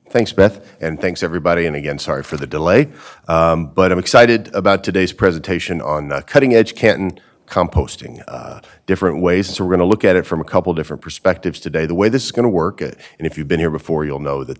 Thanks, Beth, and thanks, everybody. And again, sorry for the delay. But I'm excited about today's presentation on cutting-edge Canton composting, different ways. And so we're going to look at it from a couple different perspectives today. The way this is going to work, and if you've been here before, you'll know that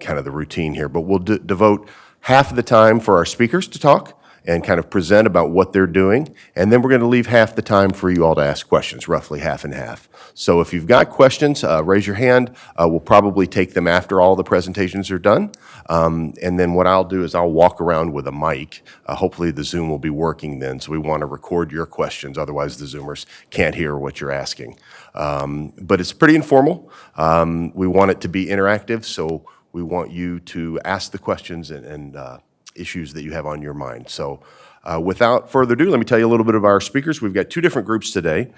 kind of the routine here, but we'll devote half of the time for our speakers to talk and kind of present about what they're doing. And then we're going to leave half the time for you all to ask questions, roughly half and half. So if you've got questions, raise your hand. We'll probably take them after all the presentations are done. And then what I'll do is I'll walk around with a mic. Hopefully the Zoom will be working then, so we want to record your questions. Otherwise, the Zoomers can't hear what you're asking. But it's pretty informal. We want it to be interactive, so we want you to ask the questions and issues that you have on your mind. So without further ado, let me tell you a little bit of our speakers. We've got two different groups today.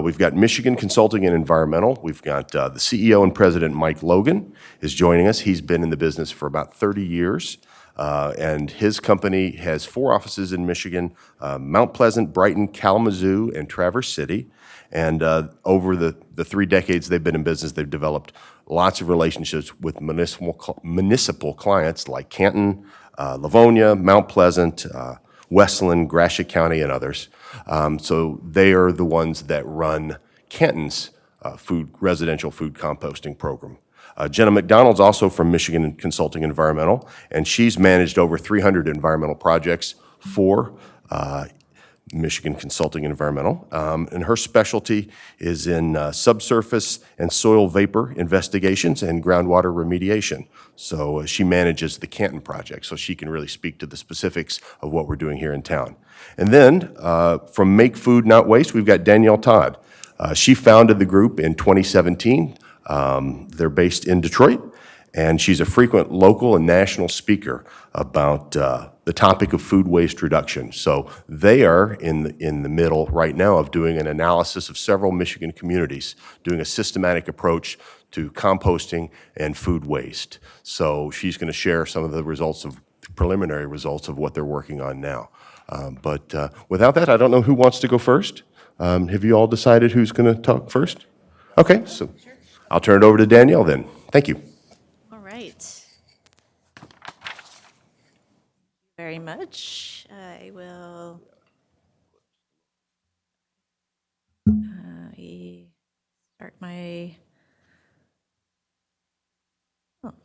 We've got Michigan Consulting and Environmental. We've got the CEO and President, Mike Logan, is joining us. He's been in the business for about 30 years. And his company has 4 offices in Michigan, Mount Pleasant, Brighton, Kalamazoo, and Traverse City. And over the 3 decades they've been in business, they've developed lots of relationships with municipal clients like Canton, Livonia, Mount Pleasant, Westland, Gratiot County, and others. So they are the ones that run Canton's residential food composting program. Jenna McDonald's also from Michigan Consulting Environmental, and she's managed over 300 environmental projects for Michigan Consulting Environmental. And her specialty is in subsurface and soil vapor investigations and groundwater remediation. So she manages the Canton project, so she can really speak to the specifics of what we're doing here in town. And then from Make Food Not Waste, we've got Danielle Todd. She founded the group in 2017. They're based in Detroit, and she's a frequent local and national speaker about the topic of food waste reduction. So they are in the middle right now of doing an analysis of several Michigan communities, doing a systematic approach to composting and food waste. So she's going to share some of the preliminary results of what they're working on now. But without that, I don't know who wants to go first. Have you all decided who's going to talk first? Okay, so I'll turn it over to Danielle then. Thank you. All right. Very much. I will start my,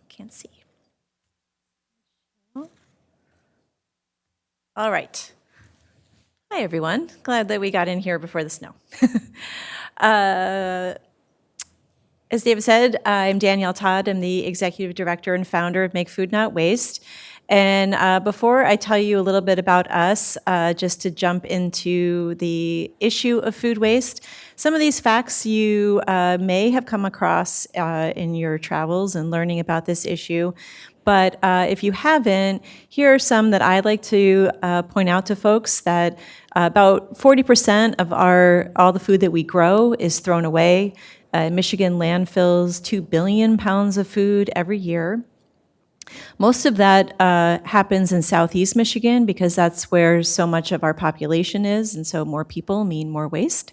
can't see. All right. Hi, everyone. Glad that we got in here before the snow. As David said, I'm Danielle Todd. I'm the Executive Director and founder of Make Food Not Waste. And before I tell you a little bit about us, just to jump into the issue of food waste, some of these facts you may have come across in your travels and learning about this issue. But if you haven't, here are some that I'd like to point out to folks, that about 40% of all the food that we grow is thrown away. Michigan landfills 2 billion pounds of food every year. Most of that happens in Southeast Michigan because that's where so much of our population is, and so more people mean more waste.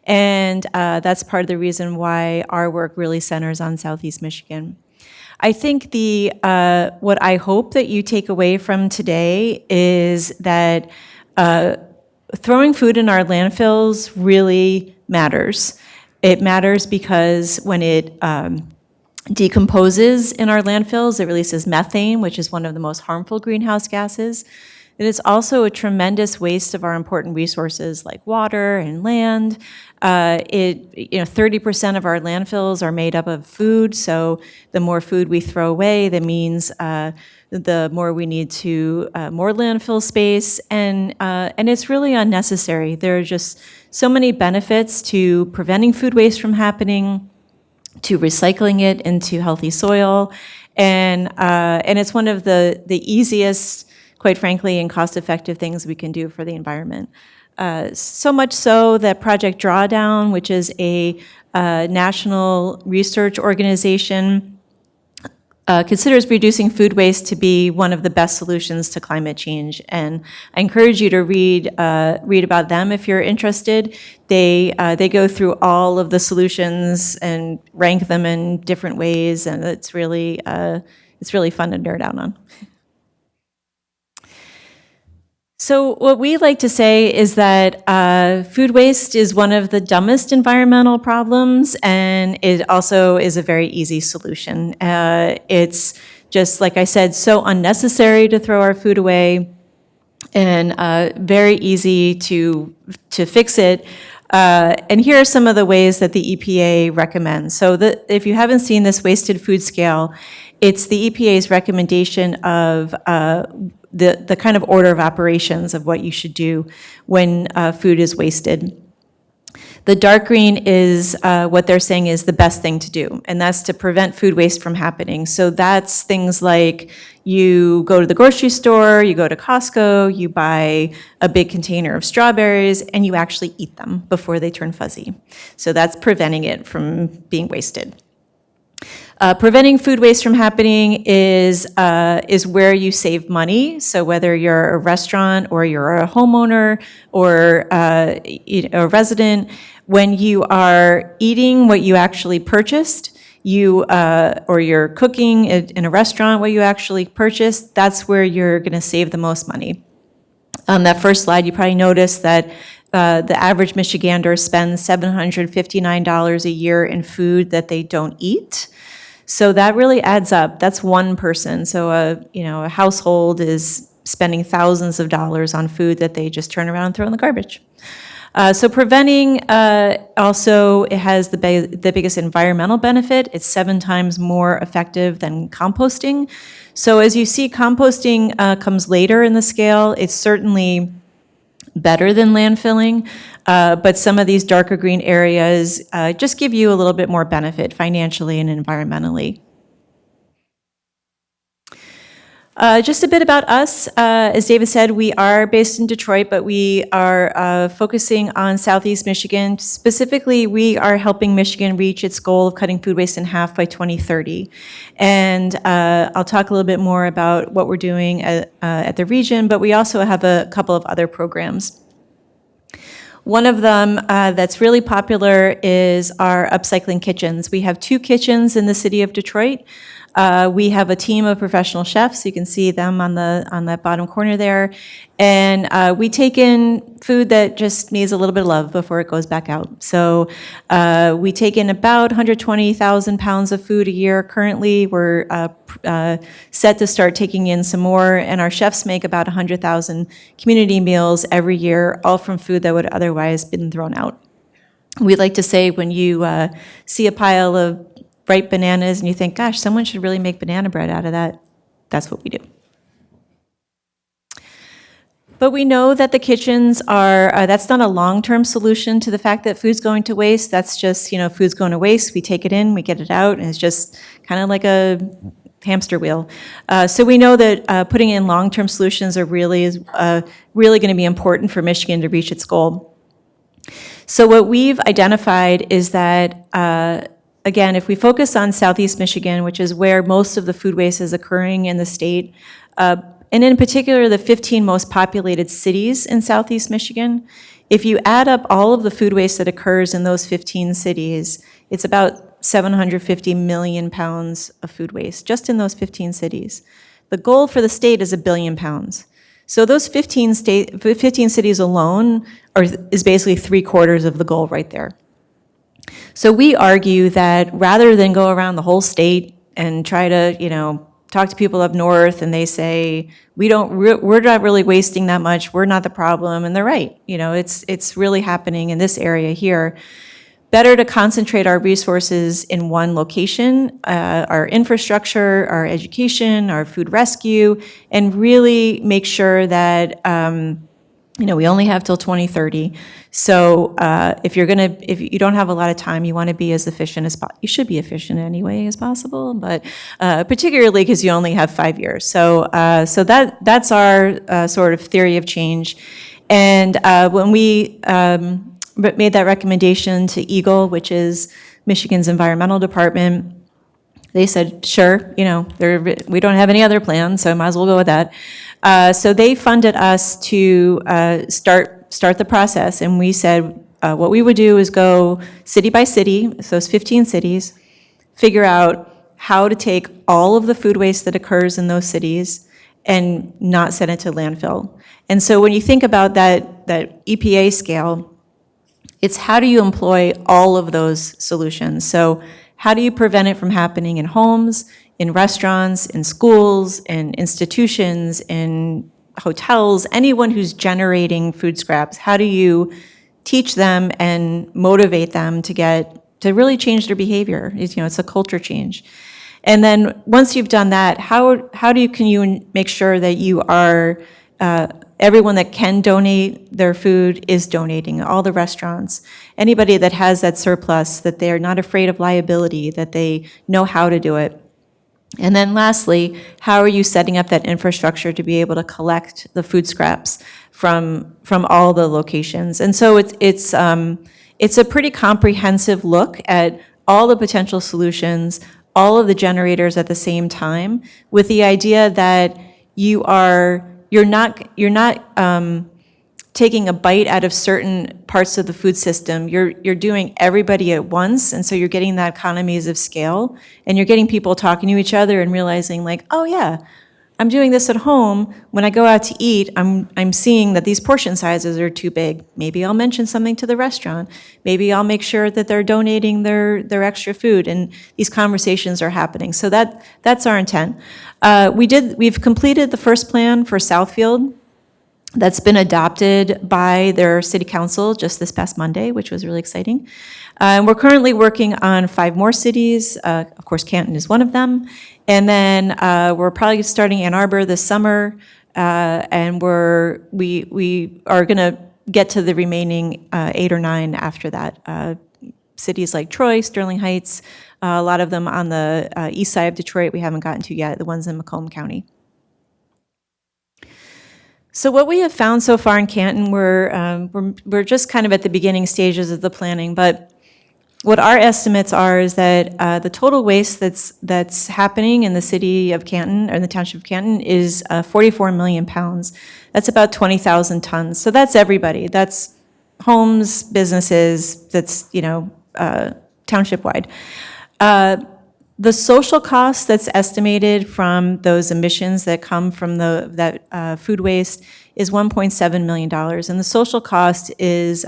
And that's part of the reason why our work really centers on Southeast Michigan. I think what I hope that you take away from today is that throwing food in our landfills really matters. It matters because when it decomposes in our landfills, it releases methane, which is one of the most harmful greenhouse gases. It is also a tremendous waste of our important resources like water and land. 30% of our landfills are made up of food, so the more food we throw away, that means the more we need more landfill space, and it's really unnecessary. There are just so many benefits to preventing food waste from happening, to recycling it into healthy soil, and it's one of the easiest, quite frankly, and cost-effective things we can do for the environment. So much so that Project Drawdown, which is a national research organization, considers reducing food waste to be one of the best solutions to climate change. And I encourage you to read about them if you're interested. They go through all of the solutions and rank them in different ways, and it's really fun to nerd out on. So what we like to say is that food waste is one of the dumbest environmental problems, and it also is a very easy solution. It's just, like I said, so unnecessary to throw our food away, and very easy to fix it. And here are some of the ways that the EPA recommends. So if you haven't seen this wasted food scale, it's the EPA's recommendation of the kind of order of operations of what you should do when food is wasted. The dark green is what they're saying is the best thing to do, and that's to prevent food waste from happening. So that's things like you go to the grocery store, you go to Costco, you buy a big container of strawberries, and you actually eat them before they turn fuzzy. So that's preventing it from being wasted. Preventing food waste from happening is where you save money. So whether you're a restaurant or you're a homeowner or a resident, when you are eating what you actually purchased, or you're cooking in a restaurant what you actually purchased, that's where you're going to save the most money. On that first slide, you probably noticed that the average Michigander spends $759 a year in food that they don't eat. So that really adds up. That's one person. So a household is spending thousands of dollars on food that they just turn around and throw in the garbage. So preventing also, it has the biggest environmental benefit. It's 7 times more effective than composting. So as you see, composting comes later in the scale. It's certainly better than landfilling, but some of these darker green areas just give you a little bit more benefit financially and environmentally. Just a bit about us. As David said, we are based in Detroit, but we are focusing on Southeast Michigan. Specifically, we are helping Michigan reach its goal of cutting food waste in half by 2030. And I'll talk a little bit more about what we're doing at the region, but we also have a couple of other programs. One of them that's really popular is our upcycling kitchens. We have 2 kitchens in the city of Detroit. We have a team of professional chefs. You can see them on that bottom corner there. And we take in food that just needs a little bit of love before it goes back out. So we take in about 120,000 pounds of food a year. Currently, we're set to start taking in some more. And our chefs make about 100,000 community meals every year, all from food that would otherwise been thrown out. We like to say when you see a pile of ripe bananas and you think, gosh, someone should really make banana bread out of that, that's what we do. But we know that the kitchens are, that's not a long-term solution to the fact that food's going to waste. That's just, food's going to waste, we take it in, we get it out, and it's just kind of like a hamster wheel. So we know that putting in long-term solutions are really going to be important for Michigan to reach its goal. So what we've identified is that again, if we focus on Southeast Michigan, which is where most of the food waste is occurring in the state, and in particular the 15 most populated cities in Southeast Michigan, if you add up all of the food waste that occurs in those 15 cities, it's about 750 million pounds of food waste, just in those 15 cities. The goal for the state is 1 billion pounds. So those 15 cities alone is basically 3/4 of the goal right there. So we argue that rather than go around the whole state and try to, talk to people up north and they say, we're not really wasting that much, we're not the problem, and they're right. It's really happening in this area here. Better to concentrate our resources in one location, our infrastructure, our education, our food rescue, and really make sure that we only have till 2030. So if you don't have a lot of time, you want to be as efficient as possible. You should be efficient anyway as possible, but particularly because you only have 5 years. So that's our sort of theory of change. And when we made that recommendation to EGLE, which is Michigan's environmental department, They said, sure, we don't have any other plans, so might as well go with that. So they funded us to start the process, and we said what we would do is go city by city, so it's 15 cities, figure out how to take all of the food waste that occurs in those cities and not send it to landfill. And so when you think about that EPA scale, it's how do you employ all of those solutions? So how do you prevent it from happening in homes, in restaurants, in schools, in institutions, in hotels, anyone who's generating food scraps? How do you teach them and motivate them to really change their behavior? It's a culture change. And then once you've done that, can you make sure that you are everyone that can donate their food is donating, all the restaurants, anybody that has that surplus, that they're not afraid of liability, that they know how to do it. And then lastly, how are you setting up that infrastructure to be able to collect the food scraps from all the locations? And so it's a pretty comprehensive look at all the potential solutions, all of the generators at the same time, with the idea that you're not taking a bite out of certain parts of the food system. You're doing everybody at once, and so you're getting that economies of scale, and you're getting people talking to each other and realizing like, oh yeah, I'm doing this at home. When I go out to eat, I'm seeing that these portion sizes are too big. Maybe I'll mention something to the restaurant. Maybe I'll make sure that they're donating their extra food, and these conversations are happening. So that's our intent. We've completed the first plan for Southfield. That's been adopted by their city council just this past Monday, which was really exciting. We're currently working on 5 more cities. Of course, Canton is one of them. And then we're probably starting Ann Arbor this summer, and we are going to get to the remaining 8 or 9 after that. Cities like Troy, Sterling Heights, a lot of them on the east side of Detroit we haven't gotten to yet, the ones in Macomb County. So what we have found so far in Canton, we're just kind of at the beginning stages of the planning, but what our estimates are is that the total waste that's happening in the city of Canton, or in the township of Canton, is 44 million pounds. That's about 20,000 tons. So that's everybody. That's homes, businesses, that's, township-wide. The social cost that's estimated from those emissions that come from that food waste is $1.7 million. And the social cost is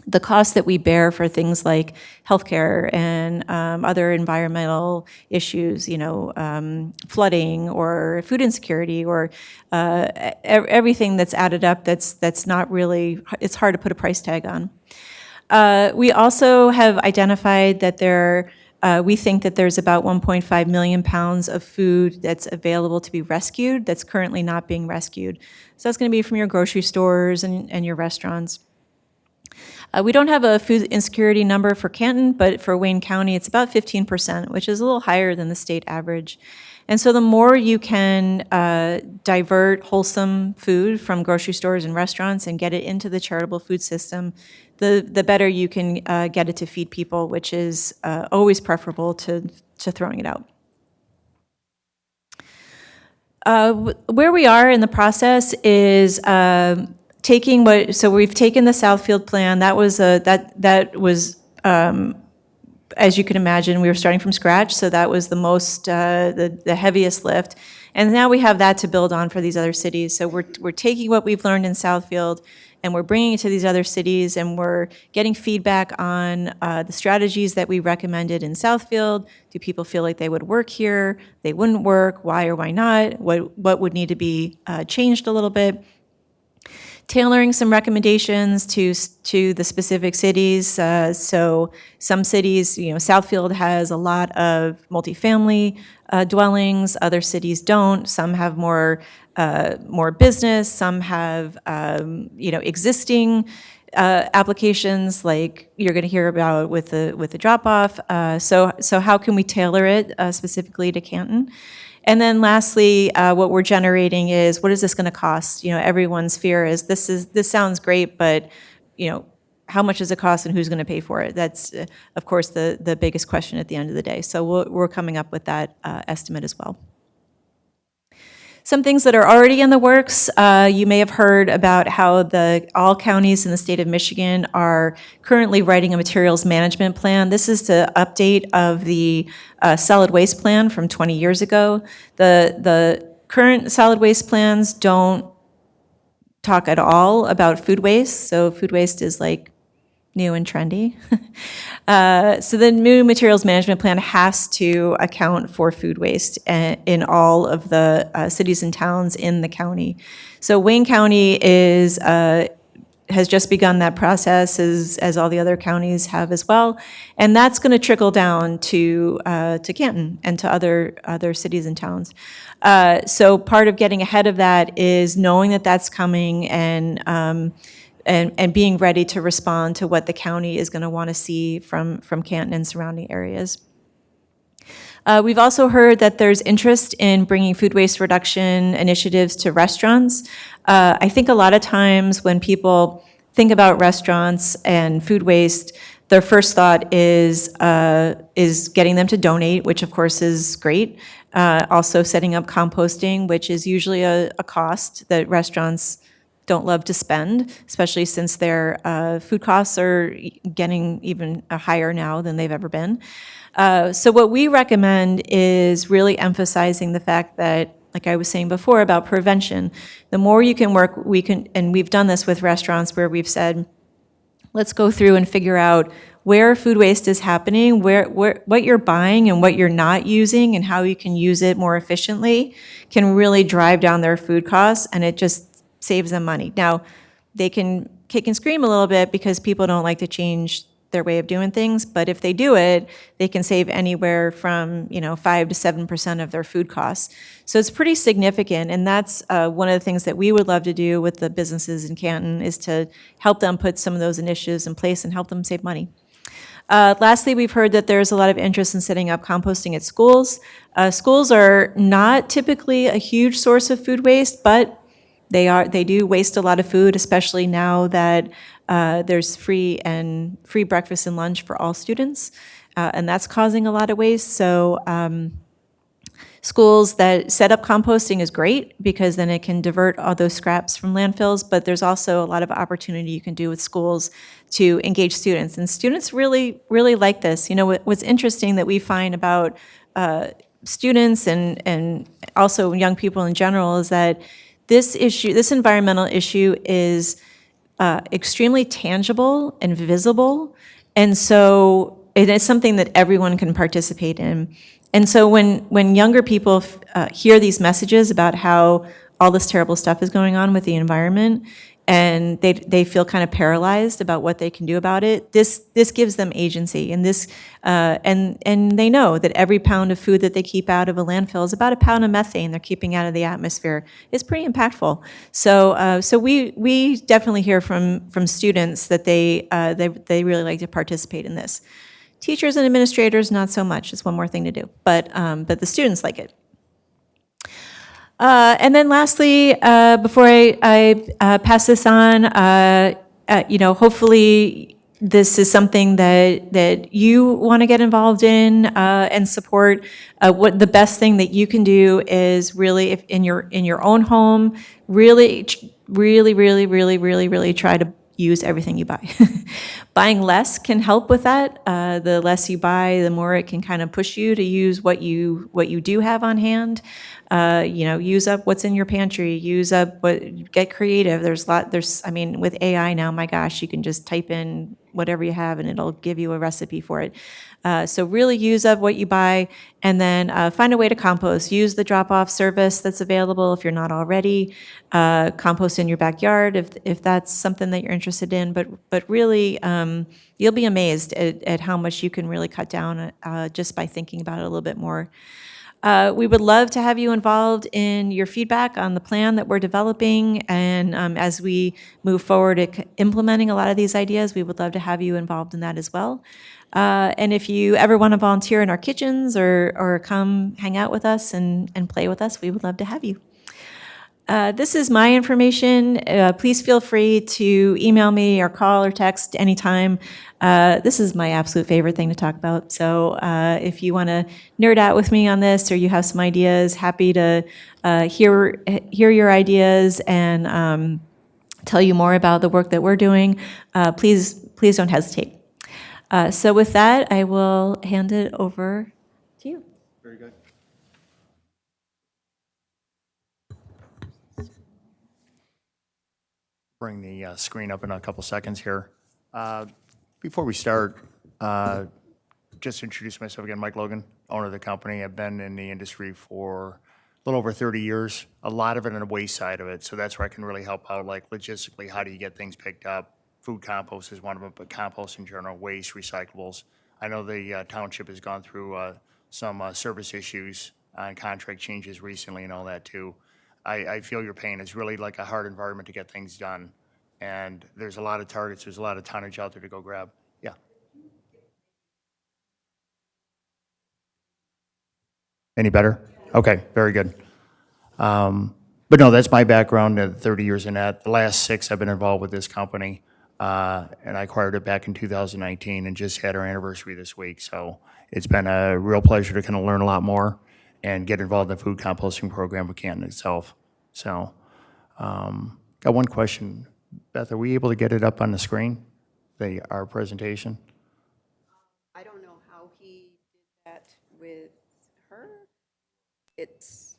the cost that we bear for things like healthcare and other environmental issues, flooding or food insecurity or everything that's added up that's not really, it's hard to put a price tag on. We also have identified that we think that there's about 1.5 million pounds of food that's available to be rescued that's currently not being rescued. So that's going to be from your grocery stores and your restaurants. We don't have a food insecurity number for Canton, but for Wayne County, it's about 15%, which is a little higher than the state average. And so the more you can divert wholesome food from grocery stores and restaurants and get it into the charitable food system, the better you can get it to feed people, which is always preferable to throwing it out. Where we are in the process is so we've taken the Southfield plan. That was as you can imagine, we were starting from scratch, so that was the most the heaviest lift. And now we have that to build on for these other cities. So we're taking what we've learned in Southfield and we're bringing it to these other cities, and we're getting feedback on the strategies that we recommended in Southfield. Do people feel like they would work here? They wouldn't work. Why or why not? What would need to be changed a little bit? Tailoring some recommendations to the specific cities. So some cities, Southfield has a lot of multifamily dwellings. Other cities don't. Some have more business. Some have existing applications like you're going to hear about with the drop off. So how can we tailor it specifically to Canton? And then lastly, what we're generating is, what is this going to cost? Everyone's fear is this sounds great, but how much does it cost and who's going to pay for it? That's, of course, the biggest question at the end of the day. So we're coming up with that estimate as well. Some things that are already in the works, you may have heard about how all counties in the state of Michigan are currently writing a materials management plan. This is the update of the solid waste plan from 20 years ago. The current solid waste plans don't talk at all about food waste, so food waste is like new and trendy. So the new materials management plan has to account for food waste in all of the cities and towns in the county. So Wayne County has just begun that process, as all the other counties have as well, and that's going to trickle down to Canton and to other cities and towns. So part of getting ahead of that is knowing that that's coming and being ready to respond to what the county is going to want to see from Canton and surrounding areas. We've also heard that there's interest in bringing food waste reduction initiatives to restaurants. I think a lot of times when people think about restaurants and food waste, their first thought is getting them to donate, which of course is great. Also setting up composting, which is usually a cost that restaurants don't love to spend, especially since their food costs are getting even higher now than they've ever been. So what we recommend is really emphasizing the fact that, like I was saying before about prevention, the more you can work, and we've done this with restaurants where we've said, let's go through and figure out where food waste is happening, what you're buying and what you're not using, and how you can use it more efficiently can really drive down their food costs, and it just saves them money. Now, they can kick and scream a little bit because people don't like to change their way of doing things, but if they do it, they can save anywhere from 5 to 7% of their food costs. So it's pretty significant, and that's one of the things that we would love to do with the businesses in Canton is to help them put some of those initiatives in place and help them save money. Lastly, we've heard that there's a lot of interest in setting up composting at schools. Schools are not typically a huge source of food waste, but they do waste a lot of food, especially now that there's free breakfast and lunch for all students, and that's causing a lot of waste. So schools that set up composting is great because then it can divert all those scraps from landfills, but there's also a lot of opportunity you can do with schools to engage students, and students really, really like this. What's interesting that we find about students and also young people in general is that this environmental issue is extremely tangible and visible, and so it is something that everyone can participate in. And so when younger people hear these messages about how all this terrible stuff is going on with the environment, and they feel kind of paralyzed about what they can do about it, this gives them agency, and and they know that every pound of food that they keep out of a landfill is about a pound of methane they're keeping out of the atmosphere. It's pretty impactful. So we definitely hear from students that they really like to participate in this. Teachers and administrators, not so much. It's one more thing to do, but the students like it. And then lastly, before I pass this on, hopefully this is something that you want to get involved in and support. What the best thing that you can do is really, if in your own home, really try to use everything you buy. Buying less can help with that. The less you buy, the more it can kind of push you to use what you do have on hand. Use up what's in your pantry. Get creative. With AI now, my gosh, you can just type in whatever you have and it'll give you a recipe for it. So really use up what you buy, and then find a way to compost. Use the drop-off service that's available if you're not already. Compost in your backyard if that's something that you're interested in. But really, you'll be amazed at how much you can really cut down just by thinking about it a little bit more. We would love to have you involved in your feedback on the plan that we're developing, and as we move forward at implementing a lot of these ideas, we would love to have you involved in that as well. And if you ever want to volunteer in our kitchens or come hang out with us and play with us, we would love to have you. This is my information. Please feel free to email me or call or text anytime. This is my absolute favorite thing to talk about. So if you want to nerd out with me on this or you have some ideas, happy to hear your ideas and tell you more about the work that we're doing. Please don't hesitate. So with that, I will hand it over to you. Very good. Bring the screen up in a couple seconds here. Before we start, just introduce myself again, Mike Logan, owner of the company. I've been in the industry for a little over 30 years, a lot of it on the waste side of it, so that's where I can really help out, like logistically, how do you get things picked up? Food compost is one of them, but compost in general, waste, recyclables. I know the township has gone through some service issues and contract changes recently and all that too. I feel your pain. It's really like a hard environment to get things done. And there's a lot of targets, there's a lot of tonnage out there to go grab. Yeah. Any better? Okay, very good. But no, that's my background, 30 years in that. The last 6 I've been involved with this company. And I acquired it back in 2019 and just had our anniversary this week. So it's been a real pleasure to kind of learn a lot more and get involved in the food composting program with Canton itself. So, got one question. Beth, are we able to get it up on the screen, our presentation? I don't know how he did that with her. It's,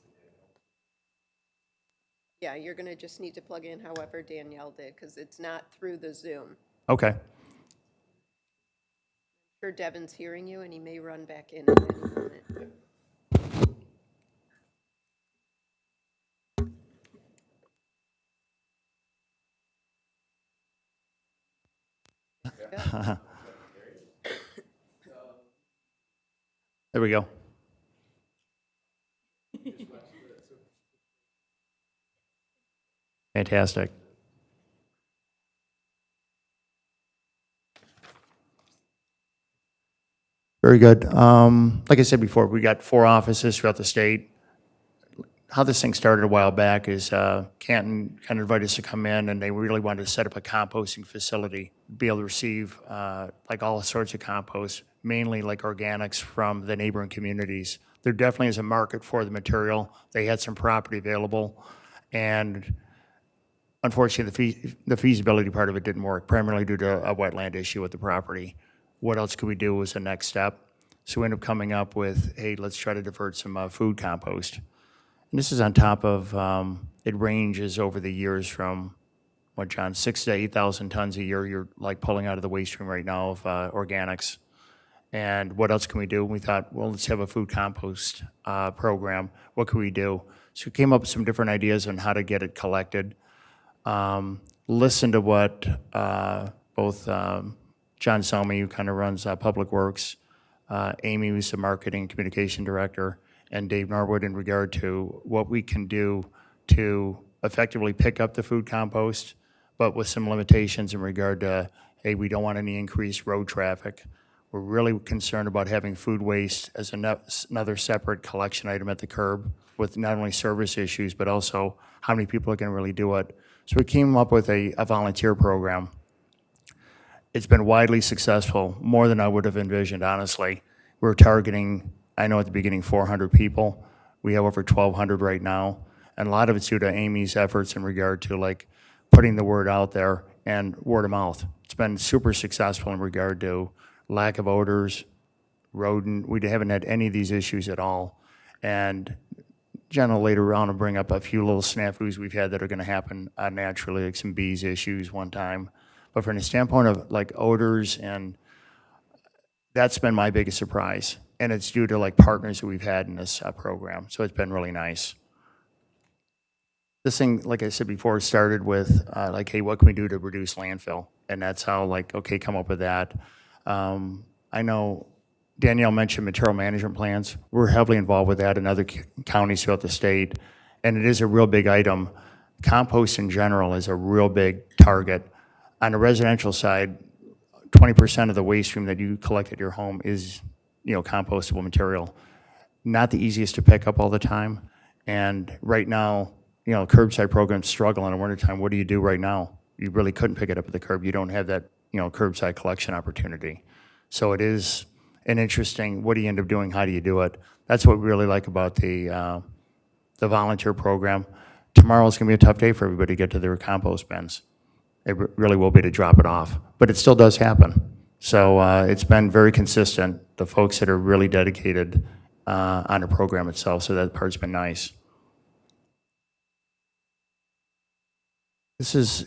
yeah, you're gonna just need to plug in however Danielle did, because it's not through the Zoom. Okay. Sure Devin's hearing you, and he may run back in at any moment. There we go. Fantastic. Very good. Like I said before, we got 4 offices throughout the state. How this thing started a while back is Canton kind of invited us to come in, and they really wanted to set up a composting facility, be able to receive like all sorts of compost, mainly like organics from the neighboring communities. There definitely is a market for the material. They had some property available, and unfortunately, the feasibility part of it didn't work, primarily due to a wetland issue with the property. What else could we do was the next step. So we ended up coming up with, hey, let's try to divert some food compost. And this is on top of, it ranges over the years from, what, John, 6,000 to 8,000 tons a year you're like pulling out of the waste stream right now of organics. And what else can we do? We thought, well, let's have a food compost program. What can we do? So we came up with some different ideas on how to get it collected. Listen to what both John Selmy, who kind of runs Public Works, Amy, who's the marketing communication director, and Dave Norwood in regard to what we can do to effectively pick up the food compost, but with some limitations in regard to, hey, we don't want any increased road traffic. We're really concerned about having food waste as another separate collection item at the curb with not only service issues, but also how many people are going to really do it. So we came up with a volunteer program. It's been widely successful, more than I would have envisioned, honestly. We're targeting, I know at the beginning, 400 people. We have over 1,200 right now. And a lot of it's due to Amy's efforts in regard to like putting the word out there and word of mouth. It's been super successful in regard to lack of odors, rodent. We haven't had any of these issues at all. And Jen will later on will bring up a few little snafus we've had that are going to happen naturally, like some bees issues one time. But from the standpoint of like odors, and that's been my biggest surprise. And it's due to like partners that we've had in this program. So it's been really nice. This thing, like I said before, started with like, hey, what can we do to reduce landfill? And that's how like, okay, come up with that. I know Danielle mentioned material management plans. We're heavily involved with that in other counties throughout the state. And it is a real big item. Compost in general is a real big target. On the residential side, 20% of the waste stream that you collect at your home is, compostable material. Not the easiest to pick up all the time. And right now, curbside programs struggle in the wintertime. What do you do right now? You really couldn't pick it up at the curb. You don't have that, curbside collection opportunity. So it is an interesting, what do you end up doing? How do you do it? That's what we really like about the volunteer program. Tomorrow's going to be a tough day for everybody to get to their compost bins. It really will be to drop it off, but it still does happen. So it's been very consistent, the folks that are really dedicated on the program itself, so that part's been nice. This is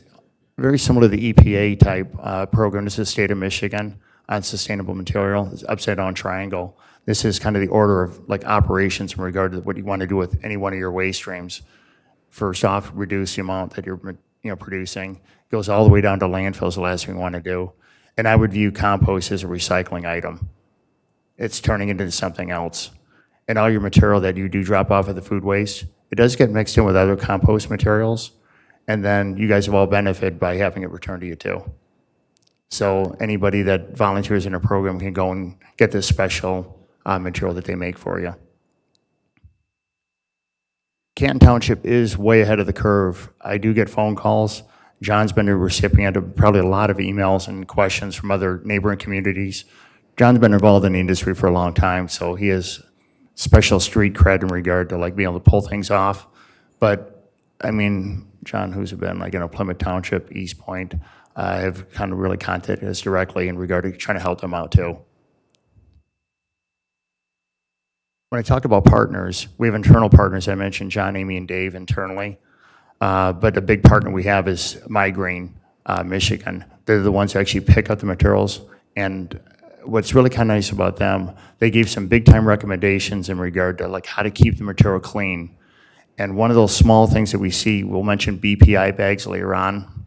very similar to the EPA type program. This is the state of Michigan on sustainable material. It's upside down triangle. This is kind of the order of like operations in regard to what you want to do with any one of your waste streams. First off, reduce the amount that you're producing. Goes all the way down to landfills, the last thing we want to do. And I would view compost as a recycling item. It's turning into something else. And all your material that you do drop off of the food waste, it does get mixed in with other compost materials. And then you guys have all benefited by having it returned to you too. So anybody that volunteers in a program can go and get this special material that they make for you. Canton Township is way ahead of the curve. I do get phone calls. John's been a recipient of probably a lot of emails and questions from other neighboring communities. John's been involved in the industry for a long time, so he has special street cred in regard to like being able to pull things off. But I mean, John, who's been like, Plymouth Township, East Point, have kind of really contacted us directly in regard to trying to help them out too. When I talked about partners, we have internal partners. I mentioned John, Amy, and Dave internally. But a big partner we have is Migraine, Michigan. They're the ones who actually pick up the materials. And what's really kind of nice about them, they gave some big time recommendations in regard to like how to keep the material clean. And one of those small things that we see, we'll mention BPI bags later on.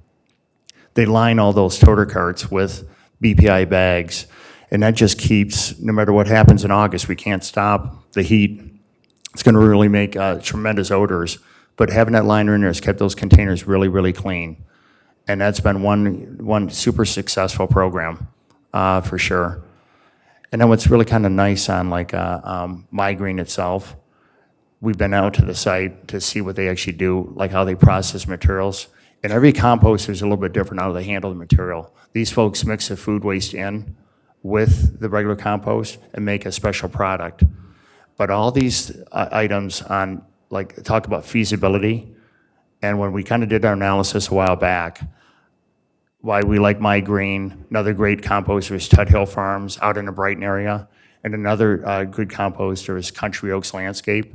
They line all those toter carts with BPI bags. And that just keeps, no matter what happens in August, we can't stop the heat. It's going to really make tremendous odors. But having that liner in there has kept those containers really, really clean. And that's been one super successful program for sure. And then what's really kind of nice on like Migraine itself, we've been out to the site to see what they actually do, like how they process materials. And every composter is a little bit different how they handle the material. These folks mix the food waste in with the regular compost and make a special product. But all these items on, like, talk about feasibility, and when we kind of did our analysis a while back, why we like Migraine, another great composter is Tut Hill Farms out in the Brighton area, and another good composter is Country Oaks Landscape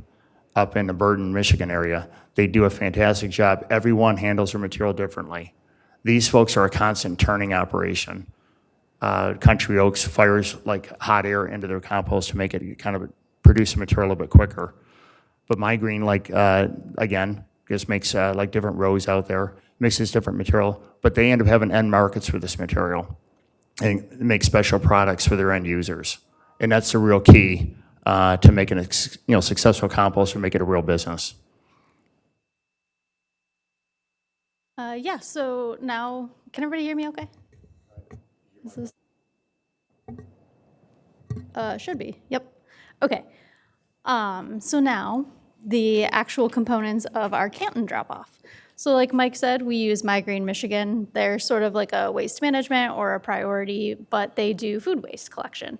up in the Burton, Michigan area. They do a fantastic job. Everyone handles their material differently. These folks are a constant turning operation. Country Oaks fires like hot air into their compost to make it kind of produce the material a little bit quicker. But Migraine, like, again, just makes like different rows out there, mixes different material, but they end up having end markets for this material and make special products for their end users. And that's the real key to making a successful compost or make it a real business. Yeah, so now, can everybody hear me okay? This is, should be, yep. Okay. So now, the actual components of our Canton drop-off. So like Mike said, we use Migraine, Michigan. They're sort of like a waste management or a priority, but they do food waste collection.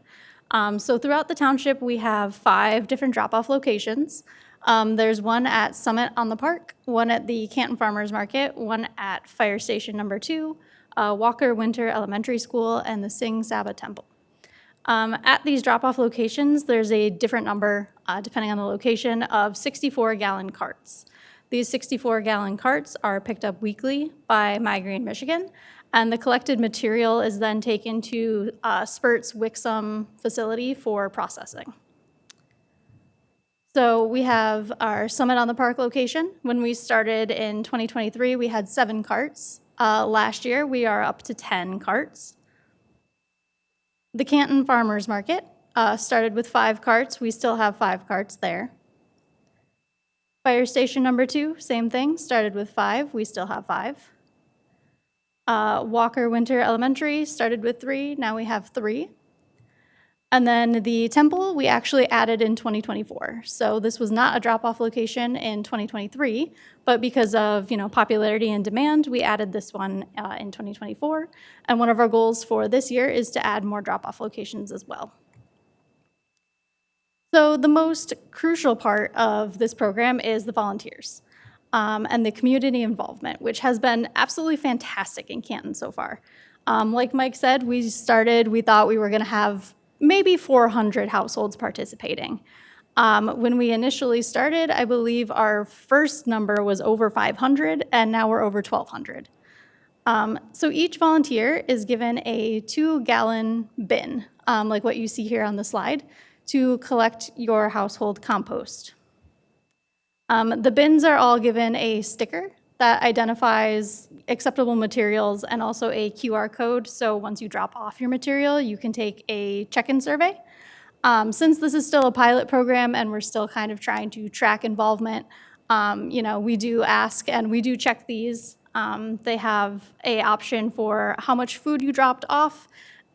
So throughout the township, we have 5 different drop-off locations. There's one at Summit on the Park, one at the Canton Farmers Market, one at Fire Station number 2, Walker Winter Elementary School, and the Singh Saba Temple. At these drop-off locations, there's a different number, depending on the location, of 64-gallon carts. These 64-gallon carts are picked up weekly by Migraine, Michigan, and the collected material is then taken to Spurt's Wixom facility for processing. So we have our Summit on the Park location. When we started in 2023, we had 7 carts. Last year, we are up to 10 carts. The Canton Farmers Market started with 5 carts. We still have 5 carts there. Fire Station number 2, same thing, started with 5. We still have 5. Walker Winter Elementary started with 3. Now we have 3. And then the temple, we actually added in 2024. So this was not a drop-off location in 2023, but because of popularity and demand, we added this one in 2024. And one of our goals for this year is to add more drop-off locations as well. So the most crucial part of this program is the volunteers and the community involvement, which has been absolutely fantastic in Canton so far. Like Mike said, we thought we were going to have maybe 400 households participating. When we initially started, I believe our first number was over 500, and now we're over 1,200. So each volunteer is given a 2-gallon bin, like what you see here on the slide, to collect your household compost. The bins are all given a sticker that identifies acceptable materials and also a QR code. So once you drop off your material, you can take a check-in survey. Since this is still a pilot program and we're still kind of trying to track involvement, we do ask and we do check these. They have an option for how much food you dropped off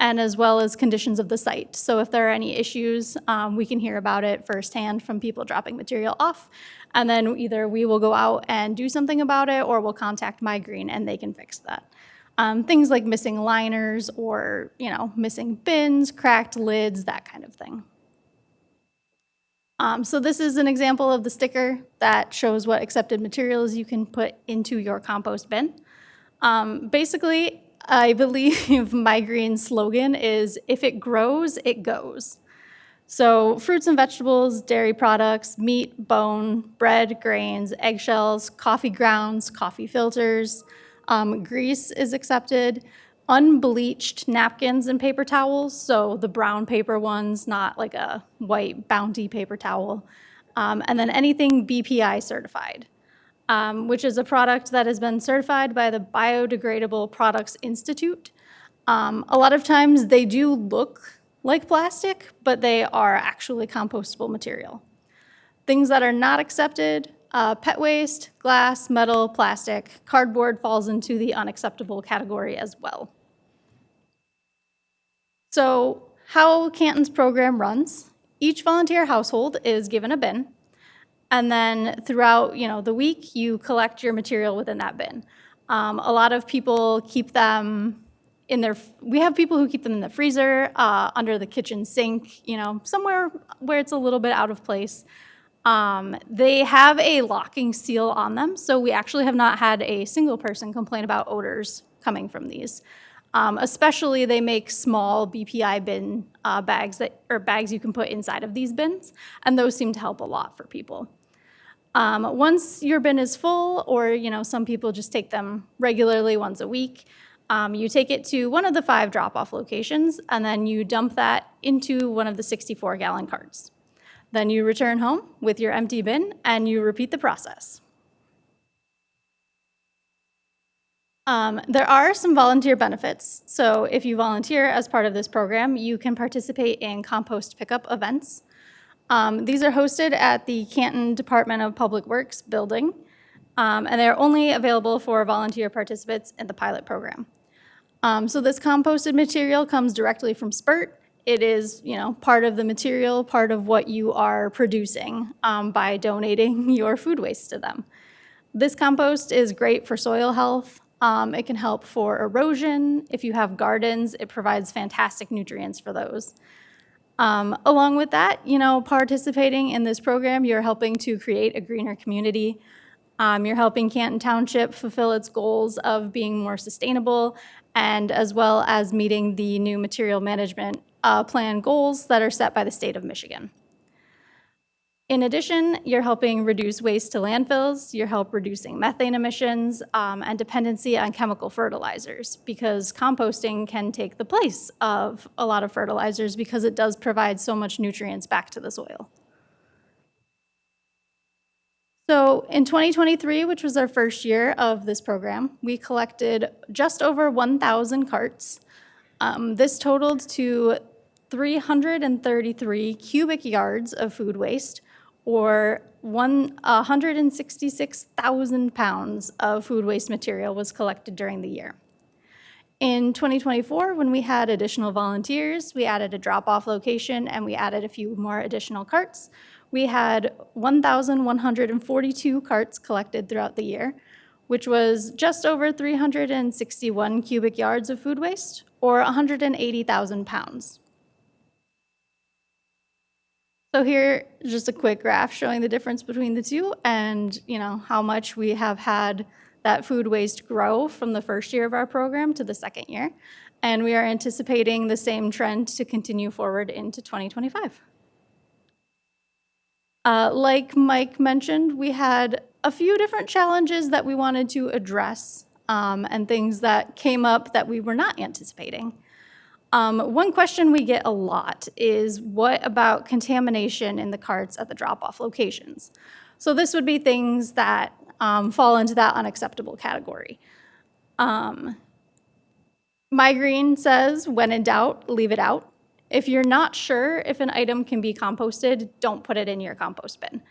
and as well as conditions of the site. So if there are any issues, we can hear about it firsthand from people dropping material off. And then either we will go out and do something about it or we'll contact MyGreen and they can fix that. Things like missing liners or, missing bins, cracked lids, that kind of thing. So this is an example of the sticker that shows what accepted materials you can put into your compost bin. Basically, I believe MyGreen's slogan is, if it grows, it goes. So fruits and vegetables, dairy products, meat, bone, bread, grains, eggshells, coffee grounds, coffee filters, grease is accepted, unbleached napkins and paper towels, so the brown paper ones, not like a white Bounty paper towel, and then anything BPI certified, which is a product that has been certified by the Biodegradable Products Institute. A lot of times they do look like plastic, but they are actually compostable material. Things that are not accepted, pet waste, glass, metal, plastic, cardboard falls into the unacceptable category as well. So how Canton's program runs, each volunteer household is given a bin, and then throughout the week, you collect your material within that bin. A lot of people keep them we have people who keep them in the freezer, under the kitchen sink, somewhere where it's a little bit out of place. They have a locking seal on them, so we actually have not had a single person complain about odors coming from these. Especially they make small BPI bin bags bags you can put inside of these bins, and those seem to help a lot for people. Once your bin is full, or some people just take them regularly once a week, you take it to one of the 5 drop-off locations, and then you dump that into one of the 64-gallon carts. Then you return home with your empty bin, and you repeat the process. There are some volunteer benefits. So if you volunteer as part of this program, you can participate in compost pickup events. These are hosted at the Canton Department of Public Works building, and they're only available for volunteer participants in the pilot program. So this composted material comes directly from Spurt. It is, part of the material, part of what you are producing by donating your food waste to them. This compost is great for soil health. It can help for erosion. If you have gardens, it provides fantastic nutrients for those. Along with that, participating in this program, you're helping to create a greener community. You're helping Canton Township fulfill its goals of being more sustainable, and as well as meeting the new material management plan goals that are set by the state of Michigan. In addition, you're helping reduce waste to landfills, you're helping reducing methane emissions and dependency on chemical fertilizers, because composting can take the place of a lot of fertilizers because it does provide so much nutrients back to the soil. So in 2023, which was our first year of this program, we collected just over 1,000 carts. This totaled to 333 cubic yards of food waste, or 166,000 pounds of food waste material was collected during the year. In 2024, when we had additional volunteers, we added a drop-off location and we added a few more additional carts. We had 1,142 carts collected throughout the year, which was just over 361 cubic yards of food waste, or 180,000 pounds. So here, just a quick graph showing the difference between the two and, how much we have had that food waste grow from the first year of our program to the second year. And we are anticipating the same trend to continue forward into 2025. Like Mike mentioned, we had a few different challenges that we wanted to address and things that came up that we were not anticipating. One question we get a lot is, what about contamination in the carts at the drop-off locations? So this would be things that fall into that unacceptable category. My Green says, when in doubt, leave it out. If you're not sure if an item can be composted, don't put it in your compost bin.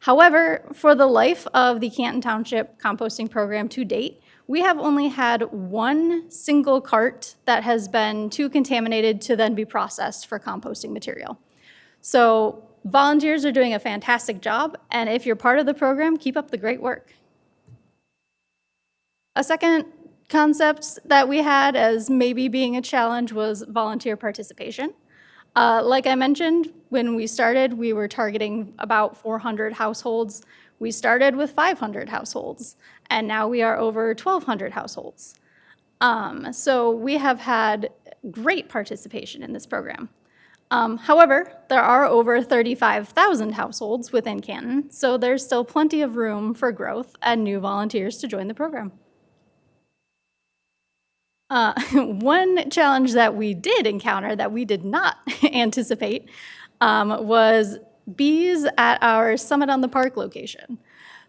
However, for the life of the Canton Township composting program to date, we have only had one single cart that has been too contaminated to then be processed for composting material. So volunteers are doing a fantastic job, and if you're part of the program, keep up the great work. A second concept that we had as maybe being a challenge was volunteer participation. Like I mentioned, when we started, we were targeting about 400 households. We started with 500 households, and now we are over 1,200 households. So we have had great participation in this program. However, there are over 35,000 households within Canton, so there's still plenty of room for growth and new volunteers to join the program. One challenge that we did encounter that we did not anticipate was bees at our Summit on the Park location.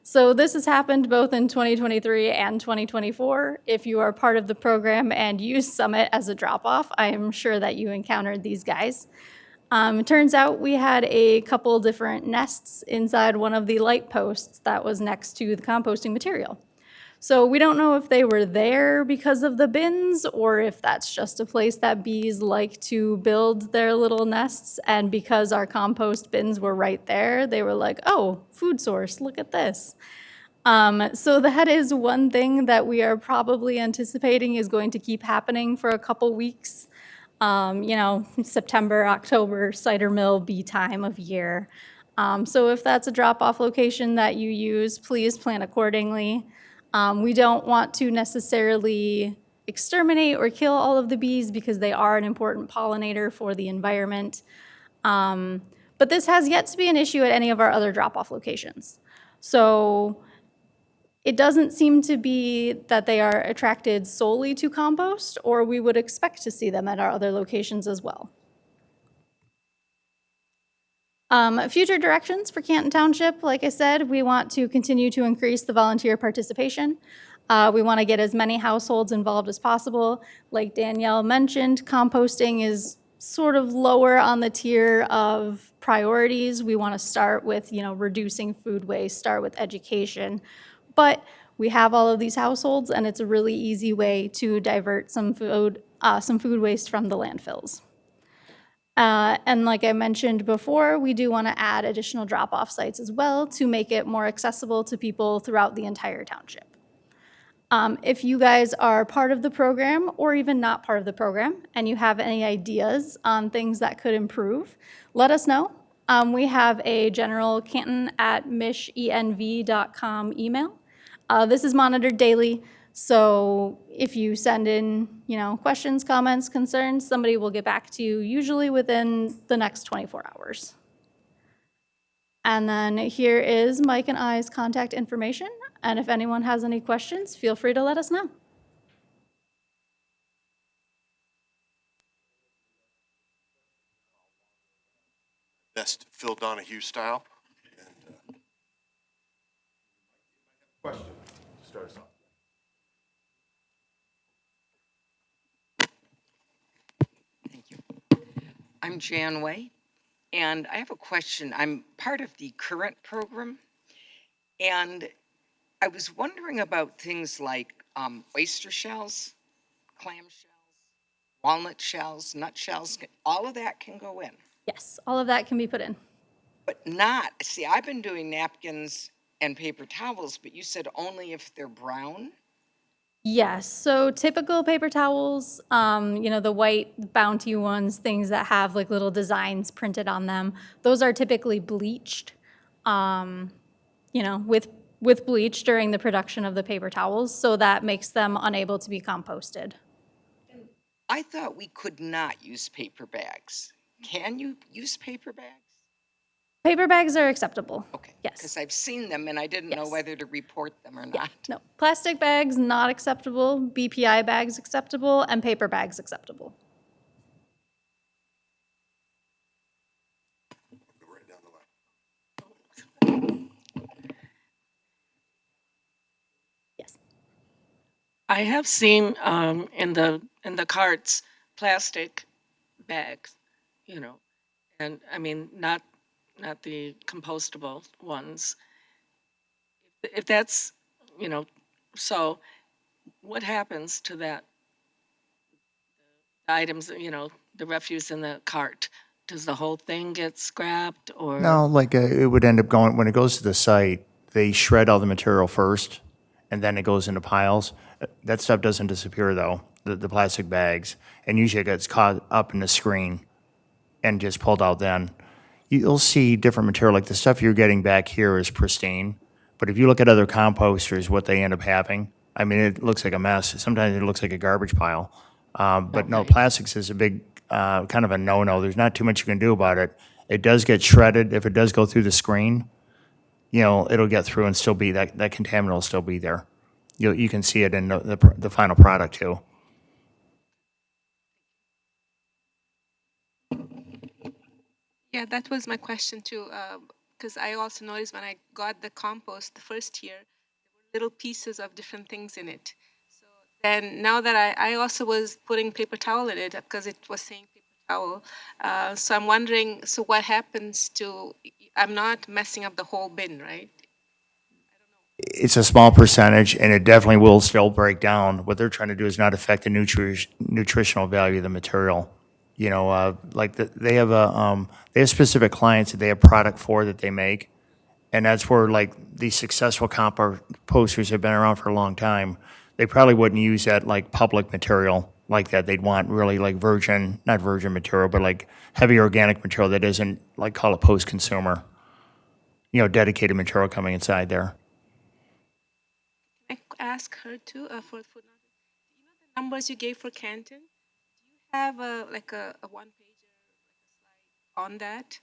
So this has happened both in 2023 and 2024. If you are part of the program and use Summit as a drop-off, I am sure that you encountered these guys. It turns out we had a couple different nests inside one of the light posts that was next to the composting material. So we don't know if they were there because of the bins or if that's just a place that bees like to build their little nests. And because our compost bins were right there, they were like, oh, food source, look at this. So that is one thing that we are probably anticipating is going to keep happening for a couple weeks. September, October, cider mill bee time of year. So if that's a drop-off location that you use, please plan accordingly. We don't want to necessarily exterminate or kill all of the bees because they are an important pollinator for the environment. But this has yet to be an issue at any of our other drop-off locations. So it doesn't seem to be that they are attracted solely to compost, or we would expect to see them at our other locations as well. Future directions for Canton Township, like I said, we want to continue to increase the volunteer participation. We want to get as many households involved as possible. Like Danielle mentioned, composting is sort of lower on the tier of priorities. We want to start with, reducing food waste, start with education. But we have all of these households, and it's a really easy way to divert some food waste from the landfills. And like I mentioned before, we do want to add additional drop-off sites as well to make it more accessible to people throughout the entire township. If you guys are part of the program or even not part of the program and you have any ideas on things that could improve, let us know. We have a general canton@mishenv.com email. This is monitored daily. So if you send in, questions, comments, concerns, somebody will get back to you usually within the next 24 hours. And then here is Mike and I's contact information. And if anyone has any questions, feel free to let us know. Best Phil Donahue style. Question to start us off. I'm Janway, and I have a question. I'm part of the current program, and I was wondering about things like oyster shells, clam shells, walnut shells, nut shells, all of that can go in. Yes, all of that can be put in. But not, see, I've been doing napkins and paper towels, but you said only if they're brown? Yes, so typical paper towels, the white Bounty ones, things that have like little designs printed on them, those are typically bleached, with bleach during the production of the paper towels, so that makes them unable to be composted. I thought we could not use paper bags. Can you use paper bags? Paper bags are acceptable. Okay. Yes. Because I've seen them and I didn't know Yes. whether to report them or not. No, plastic bags not acceptable, BPI bags acceptable, and paper bags acceptable. Yes. I have seen in the carts plastic bags, and I mean not the compostable ones. If that's, so what happens to that items, the refuse in the cart? Does the whole thing get scrapped or? No, like it would end up going, when it goes to the site, they shred all the material first, and then it goes into piles. That stuff doesn't disappear though, the plastic bags, and usually it gets caught up in the screen and just pulled out then. You'll see different material, like the stuff you're getting back here is pristine, but if you look at other composters, what they end up having, I mean, it looks like a mess. Sometimes it looks like a garbage pile. But no, plastics is a big, kind of a no-no. There's not too much you can do about it. It does get shredded. If it does go through the screen, it'll get through and still be, that contaminant will still be there. You can see it in the final product too. Yeah, that was my question too, because I also noticed when I got the compost the first year, there were little pieces of different things in it. So then now that I also was putting paper towel in it because it was saying paper towel. So I'm wondering, so what happens to, I'm not messing up the whole bin, right? It's a small percentage, and it definitely will still break down. What they're trying to do is not affect the nutritional value of the material. They have specific clients that they have product for that they make, and that's where like these successful composters have been around for a long time. They probably wouldn't use that like public material like that. They'd want really like not virgin material, but like heavy organic material that isn't like, call it post-consumer. Dedicated material coming inside there. I ask her too for food. The numbers you gave for Canton, have a one pager, like a slide on that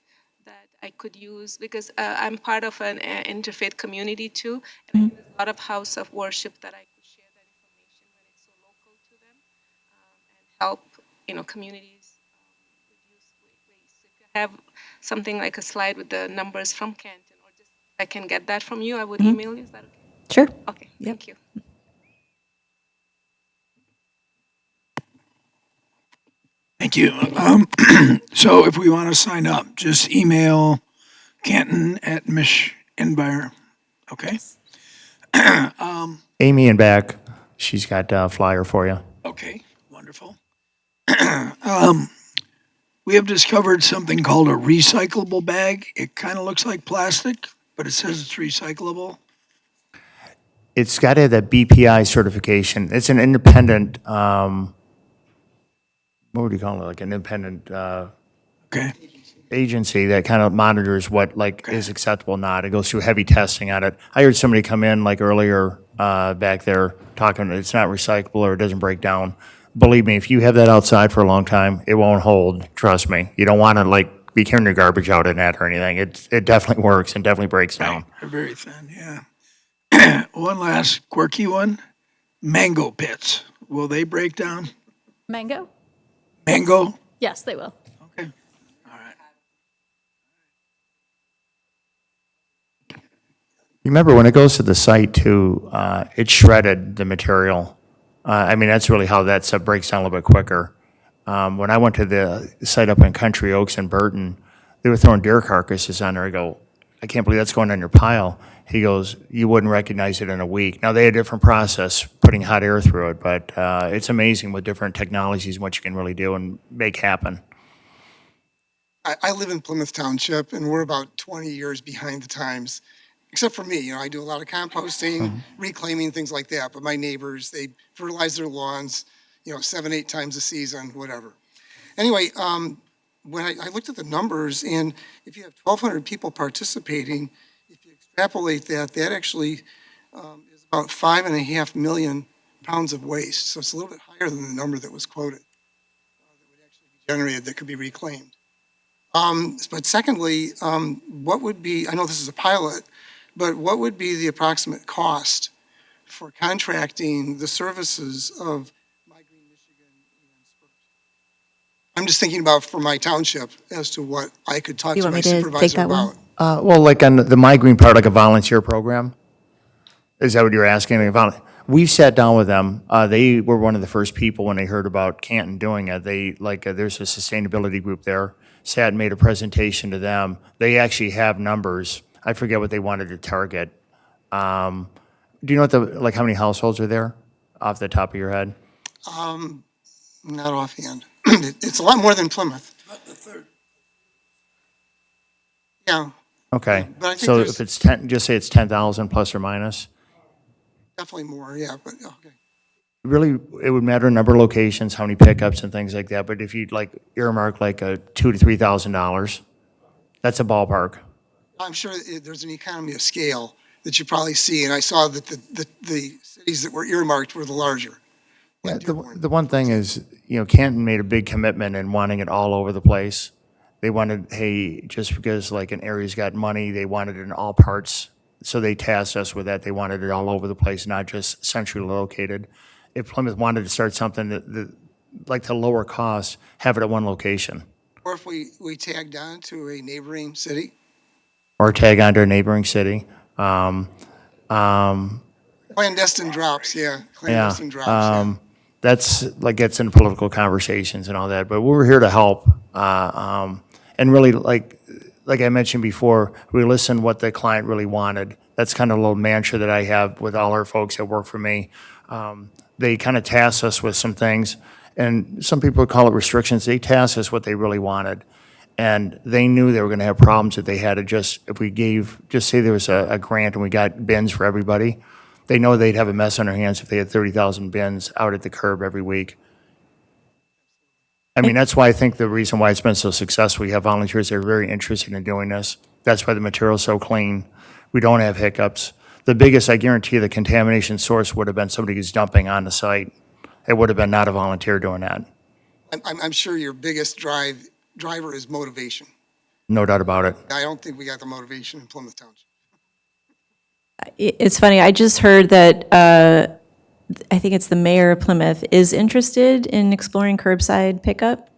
I could use because I'm part of an interfaith community too, and there's a lot of house of worship that I could share that information when it's so local to them and help communities reduce waste. If you have something like a slide with the numbers from Canton, or just I can get that from you, I would email you. Is that okay? Sure. Okay, thank you. Thank you. So if we want to sign up, just email Canton@MichEnvire. Okay? Amy in back, she's got a flyer for you. Okay, wonderful. We have discovered something called a recyclable bag. It kind of looks like plastic, but it says it's recyclable. It's got to have that BPI certification. It's an independent, what would you call it? Like an independent Okay. agency that kind of monitors what is acceptable or not. It goes through heavy testing on it. I heard somebody come in like earlier back there talking, it's not recyclable or it doesn't break down. Believe me, if you have that outside for a long time, it won't hold. Trust me. You don't want to be carrying your garbage out in that or anything. It definitely works and definitely breaks down. They're very thin, yeah. One last quirky one. Mango pits. Will they break down? Mango? Mango? Yes, they will. Okay. All right. Remember, when it goes to the site too, it's shredded, the material. I mean, that's really how that stuff breaks down a little bit quicker. When I went to the site up in Country Oaks in Burton, they were throwing deer carcasses on there. I go, I can't believe that's going on your pile. He goes, you wouldn't recognize it in a week. Now, they had a different process, putting hot air through it, but it's amazing with different technologies what you can really do and make happen. I live in Plymouth Township, and we're about 20 years behind the times, except for me. I do a lot of composting, reclaiming, things like that. But my neighbors, they fertilize their lawns, 7, 8 times a season, whatever. Anyway, when I looked at the numbers, and if you have 1,200 people participating, if you extrapolate that, that actually is about 5.5 million pounds of waste. So it's a little bit higher than the number that was quoted that would actually be generated that could be reclaimed. But secondly, what would be, I know this is a pilot, but what would be the approximate cost for contracting the services of My Green Michigan and Spurt? I'm just thinking about for my township as to what I could talk You to want my me to take supervisor that one? about. Well, like on the My Green part, like a volunteer program? Is that what you're asking? We sat down with them. They were one of the first people when they heard about Canton doing it. There's a sustainability group there, sat and made a presentation to them. They actually have numbers. I forget what they wanted to target. Do you know how many households are there off the top of your head? Not offhand. It's a lot more than Plymouth. Yeah, Okay. But I think So there's- if it's 10, just say it's 10,000 plus or minus. definitely more, yeah, but okay. Really, it would matter number of locations, how many pickups and things like that. But if you'd earmark a $2,000 to $3,000, that's a ballpark. I'm sure there's an economy of scale that you probably see, and I saw that the cities that were earmarked were the larger. Yeah, like Dearborn. the one thing is, Canton made a big commitment in wanting it all over the place. They wanted, hey, just because an area's got money, they wanted it in all parts. So they tasked us with that. They wanted it all over the place, not just centrally located. If Plymouth wanted to start something to lower cost, have it at one location. Or if we tagged on to a neighboring city. Or tag onto a neighboring city. Clandestine drops, yeah. Clandestine drops, yeah. That's gets into political conversations and all that, but we're here to help. And really, like I mentioned before, we listen what the client really wanted. That's kind of a little mantra that I have with all our folks that work for me. They kind of task us with some things, and some people would call it restrictions. They task us what they really wanted. And they knew they were going to have problems that they had to if we say there was a grant and we got bins for everybody, they know they'd have a mess on their hands if they had 30,000 bins out at the curb every week. I mean, that's why I think the reason why it's been so successful, we have volunteers that are very interested in doing this. That's why the material's so clean. We don't have hiccups. The biggest, I guarantee, the contamination source would have been somebody who's dumping on the site. It would have been not a volunteer doing that. I'm sure your biggest driver is motivation. No doubt about it. I don't think we got the motivation in Plymouth Township. It's funny, I just heard that, I think it's the mayor of Plymouth is interested in exploring curbside pickup.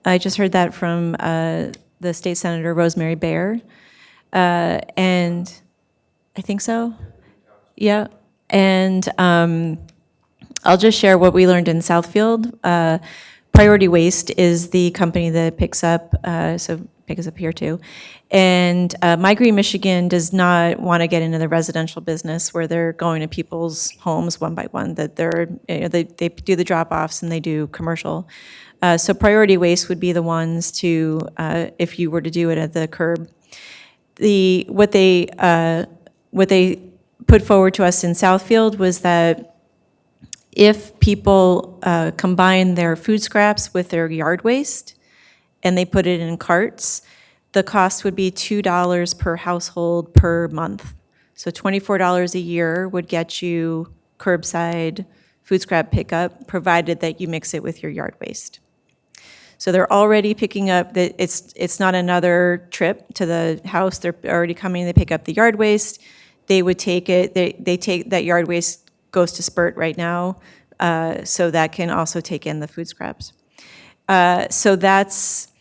I just heard that from the state senator, Rosemary Baer. And I think so. Yeah. And I'll just share what we learned in Southfield. Priority Waste is the company that picks up, so pick us up here too. And My Green Michigan does not want to get into the residential business where they're going to people's homes one by one, that they do the drop-offs and they do commercial. So Priority Waste would be the ones to, if you were to do it at the curb. What they put forward to us in Southfield was that if people combine their food scraps with their yard waste and they put it in carts, the cost would be $2 per household per month. So $24 a year would get you curbside food scrap pickup, provided that you mix it with your yard waste. So they're already picking up, that it's not another trip to the house, they're already coming, they pick up the yard waste, they would take it, they take, that yard waste goes to Spurt right now, so that can also take in the food scraps. So that's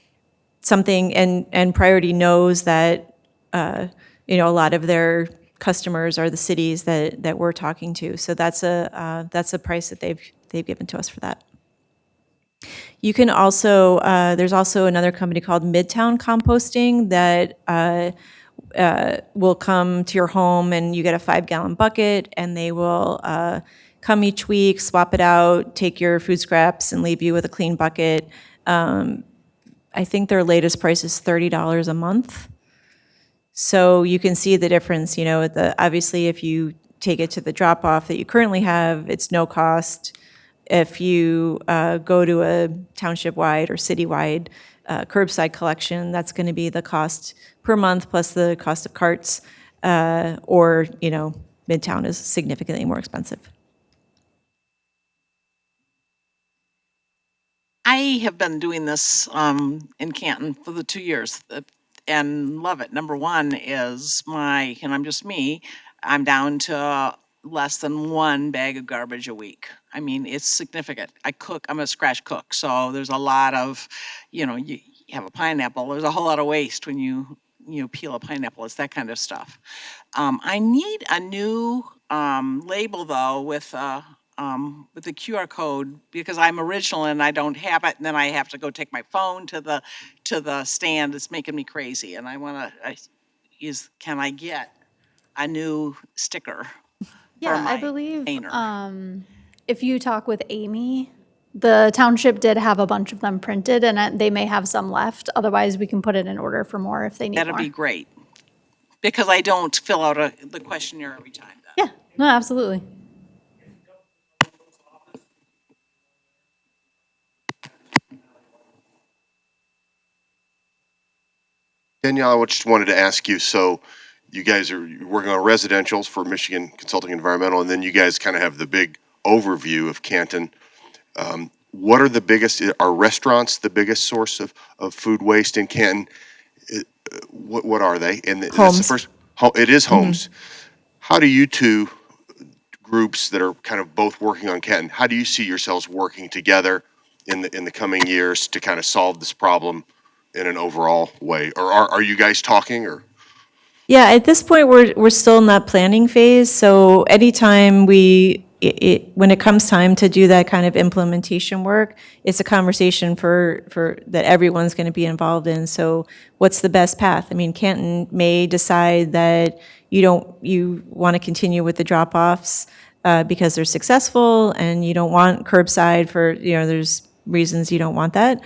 something, and Priority knows that, a lot of their customers are the cities that we're talking to. So that's a price that they've given to us for that. You can also, there's also another company called Midtown Composting that will come to your home and you get a 5-gallon bucket, and they will come each week, swap it out, take your food scraps, and leave you with a clean bucket. I think their latest price is $30 a month. So you can see the difference, obviously if you take it to the drop-off that you currently have, it's no cost. If you go to a township-wide or city-wide curbside collection, that's going to be the cost per month plus the cost of carts, or, Midtown is significantly more expensive. I have been doing this in Canton for the 2 years and love it. Number one is and I'm just me, I'm down to less than 1 bag of garbage a week. I mean, it's significant. I'm a scratch cook, so there's a lot of, you have a pineapple, there's a whole lot of waste when you peel a pineapple. It's that kind of stuff. I need a new label though with the QR code, because I'm original and I don't have it, and then I have to go take my phone to the stand. It's making me crazy, and can I get a new sticker? Yeah, for I my believe container? if you talk with Amy, the township did have a bunch of them printed, and they may have some left. Otherwise, we can put it in order for more if they need That'd more. be great, because I don't fill out the questionnaire every time. Yeah, no, absolutely. Danielle, I just wanted to ask you, so you guys are working on residentials for Michigan Consulting Environmental, and then you guys kind of have the big overview of Canton. What are the biggest, are restaurants the biggest source of food waste in Canton? What are they? And that's Homes. the first, it is homes. How do you two groups that are kind of both working on Canton, how do you see yourselves working together in the coming years to kind of solve this problem in an overall way? Or are you guys talking, or? Yeah, at this point, we're still in that planning phase, so anytime when it comes time to do that kind of implementation work, it's a conversation for that everyone's going to be involved in. So what's the best path? I mean, Canton may decide that you want to continue with the drop-offs because they're successful, and you don't want curbside for, there's reasons you don't want that.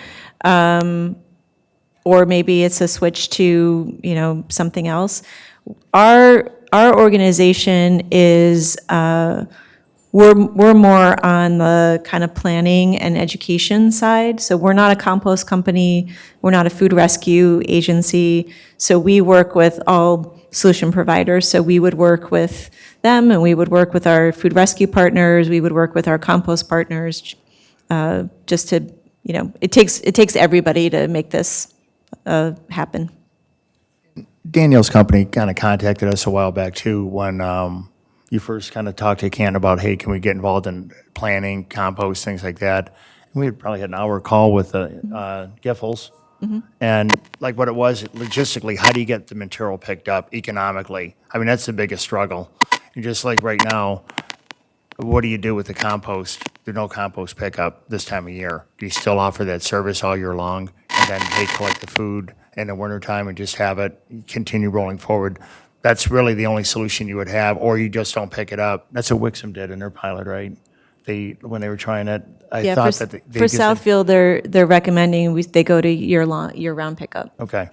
Or maybe it's a switch to, something else. Our organization is, we're more on the kind of planning and education side. So we're not a compost company, we're not a food rescue agency. So we work with all solution providers. So we would work with them, and we would work with our food rescue partners, we would work with our compost partners, just to, it takes everybody to make this happen. Danielle's company kind of contacted us a while back too, when you first kind of talked to Canton about, hey, can we get involved in planning, compost, things like that? And we had probably had an hour call with the Giffels. And like what it was, logistically, how do you get the material picked up economically? I mean, that's the biggest struggle. And just like right now, what do you do with the compost? There's no compost pickup this time of year. Do you still offer that service all year long? And then, hey, collect the food in the wintertime and just have it continue rolling forward? That's really the only solution you would have, or you just don't pick it up. That's what Wixom did in their pilot, right? When they were trying it, I Yeah, thought for that for Southfield, they're recommending they go to year-round pickup. Okay.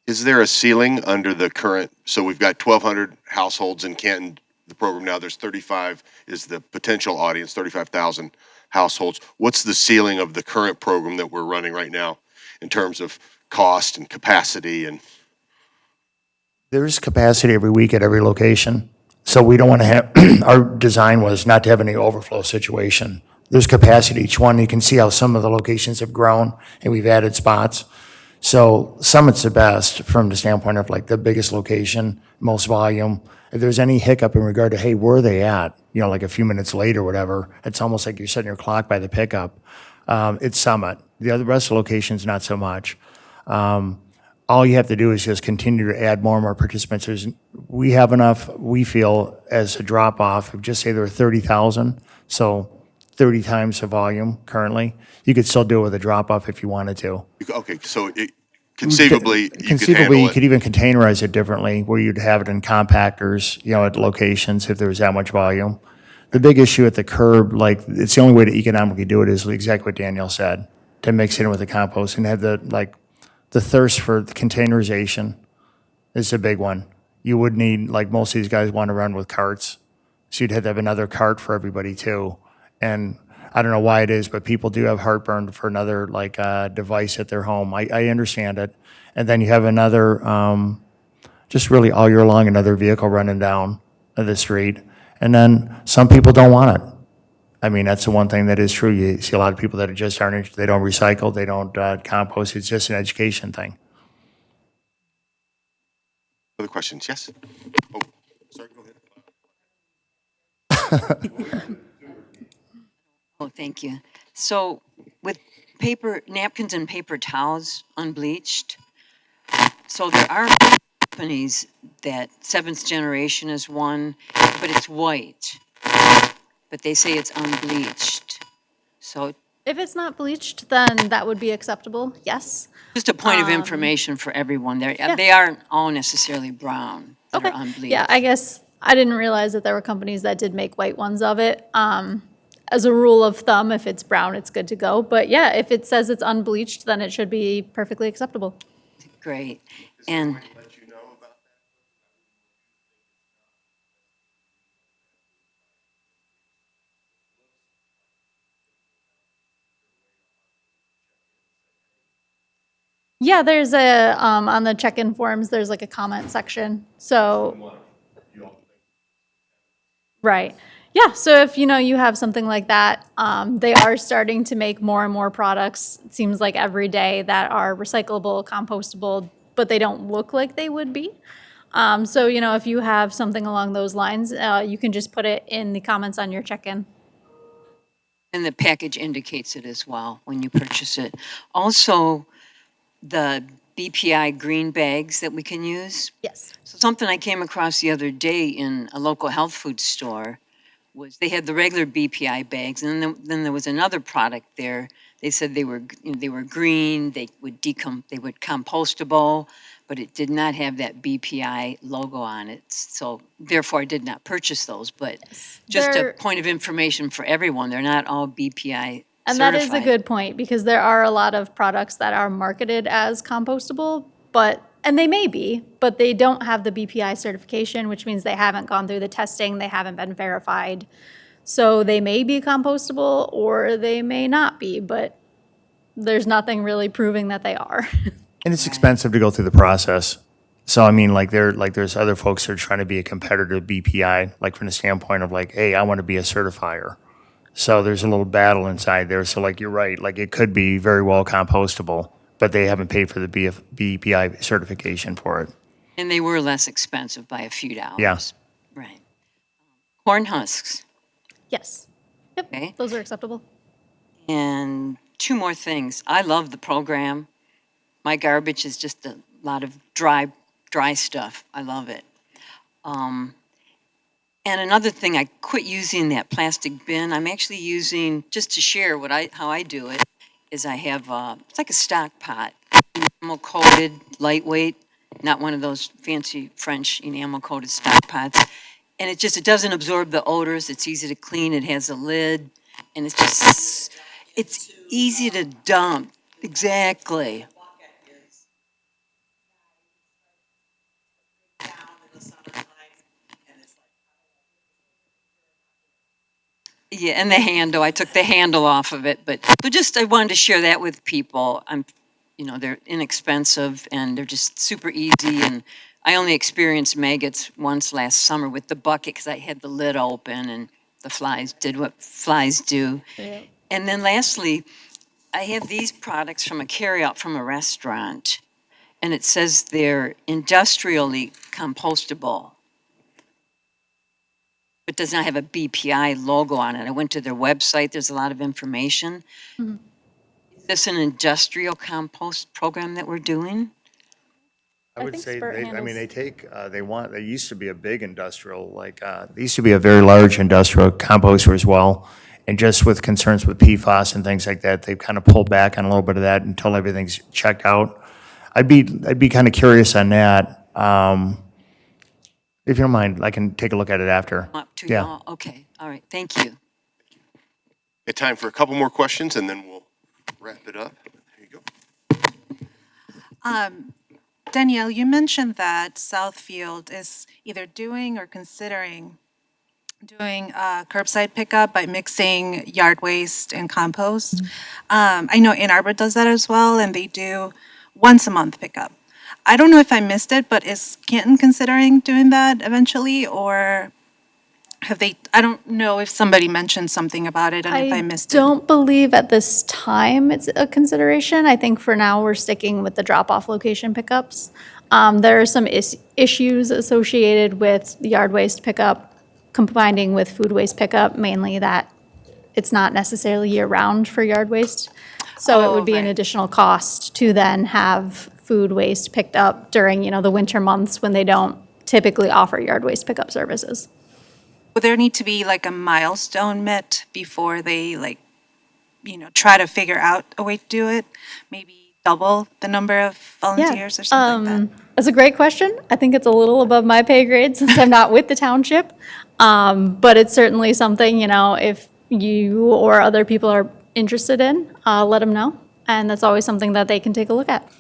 Is there a ceiling under the current, so we've got 1,200 households in Canton, the program now, there's 35, is the potential audience, 35,000 households. What's the ceiling of the current program that we're running right now in terms of cost and capacity? And There's capacity every week at every location. So we don't want to have, our design was not to have any overflow situation. There's capacity each one. You can see how some of the locations have grown and we've added spots. So Summit's the best from the standpoint of like the biggest location, most volume. If there's any hiccup in regard to, hey, where are they at? Like a few minutes late or whatever, it's almost like you're setting your clock by the rest of the locations, not so much. All you have to do is just continue to add more and more participants. We have enough, we feel, as a drop-off, of just say there are 30,000, so 30 times the volume currently. You could still do it with a drop-off if you wanted to. okay, so conceivably, you could Conceivably, handle you it. could even containerize it differently, where you'd have it in compactors, at locations if there was that much volume. The big issue at the curb, like, it's the only way to economically do it is exactly what Danielle said, to mix it in with the compost and have the thirst for the containerization is a big one. You would need, like, most of these guys want to run with carts, so you'd have to have another cart for everybody too. And I don't know why it is, but people do have heartburn for another device at their home. I understand it. And then you have another, just really all year long, another vehicle running down the street. And then some people don't want it. I mean, that's the one thing that is true. You see a lot of people that just aren't, they don't recycle, they don't compost. It's just an education thing. Other questions? Yes? Oh, sorry, go ahead. Oh, thank you. So with paper napkins and paper towels unbleached, so there are companies that seventh generation is one, but it's white. But they say it's unbleached. So If it's not bleached, then that would be acceptable, yes. just a point of information for everyone. They aren't all necessarily brown that are unbleached. Yeah, I guess I didn't realize that there were companies that did make white ones of it. As a rule of thumb, if it's brown, it's good to go. But yeah, if it says it's unbleached, then it should be perfectly acceptable. Great. And Yeah, there's on the check-in forms, there's like a comment section. So, right. Yeah, so if you have something like that, they are starting to make more and more products, it seems like every day, that are recyclable, compostable, but they don't look like they would be. So, if you have something along those lines, you can just put it in the comments on your check-in. And the package indicates it as well when you purchase it. Also, the BPI green bags that we can use. Yes. So something I came across the other day in a local health food store was they had the regular BPI bags, and then there was another product there. They said they were green, they would compostable, but it did not have that BPI logo on it. So therefore, I did not purchase those. But just a point of information for everyone, they're not all BPI And certified. that is a good point, because there are a lot of products that are marketed as compostable, and they may be, but they don't have the BPI certification, which means they haven't gone through the testing, they haven't been verified. So they may be compostable or they may not be, but there's nothing really proving that they are. And it's expensive to go through the process. So I mean, there's other folks that are trying to be a competitor to BPI, like from the standpoint of hey, I want to be a certifier. So there's a little battle inside there. So you're right, it could be very well compostable, but they haven't paid for the BPI certification for it. And they were less expensive by a few dollars. Yeah. Right. Corn husks. Yes. Yep, Okay. those are acceptable. And two more things. I love the program. My garbage is just a lot of dry stuff. I love it. And another thing, I quit using that plastic bin. I'm actually using, just to share how I do it, is I have, it's like a stock pot, enamel coated, lightweight, not one of those fancy French enamel coated stock pots. And it doesn't absorb the odors. It's easy to clean. It has a lid, and it's easy to dump. Exactly. Yeah, and the handle, I took the handle off of it, but I wanted to share that with people. They're inexpensive and they're just super easy. And I only experienced maggots once last summer with the bucket because I had the lid open and the flies did what flies do. Yeah. And then lastly, I have these products from a carryout from a restaurant, and it says they're industrially compostable. It does not have a BPI logo on it. I went to their website. There's a lot of information. Mm-hmm. Is this an industrial compost program that we're doing? I would think say, Spurt they used to be a big industrial, they used to be a very large industrial composter as well. And just with concerns with PFAS and things like that, they've kind of pulled back on a little bit of that until everything's checked out. I'd be kind of curious on that. If you don't mind, I can take a look at it after. Yeah. Oh, okay, all right, thank you. Got time for a couple more questions, and then we'll wrap it up. There you go. Danielle, you mentioned that Southfield is either doing or considering doing curbside pickup by mixing yard waste and compost. I know Ann Arbor does that as well, and they do once a month pickup. I don't know if I missed it, but is Canton considering doing that eventually, or have they? I don't know if somebody mentioned something about it and if I missed it. Don't believe at this time it's a consideration. I think for now, we're sticking with the drop-off location pickups. There are some issues associated with yard waste pickup, combining with food waste pickup, mainly that it's not necessarily year-round for yard waste. So it would be an additional cost to then have food waste picked up during, the winter months when they don't typically offer yard waste pickup services. Would there need to be like a milestone met before they try to figure out a way to do it? Maybe double the number of volunteers or something like that? That's a great question. I think it's a little above my pay grade since I'm not with the township. But it's certainly something, if you or other people are interested in, let them know. And that's always something that they can take a look at.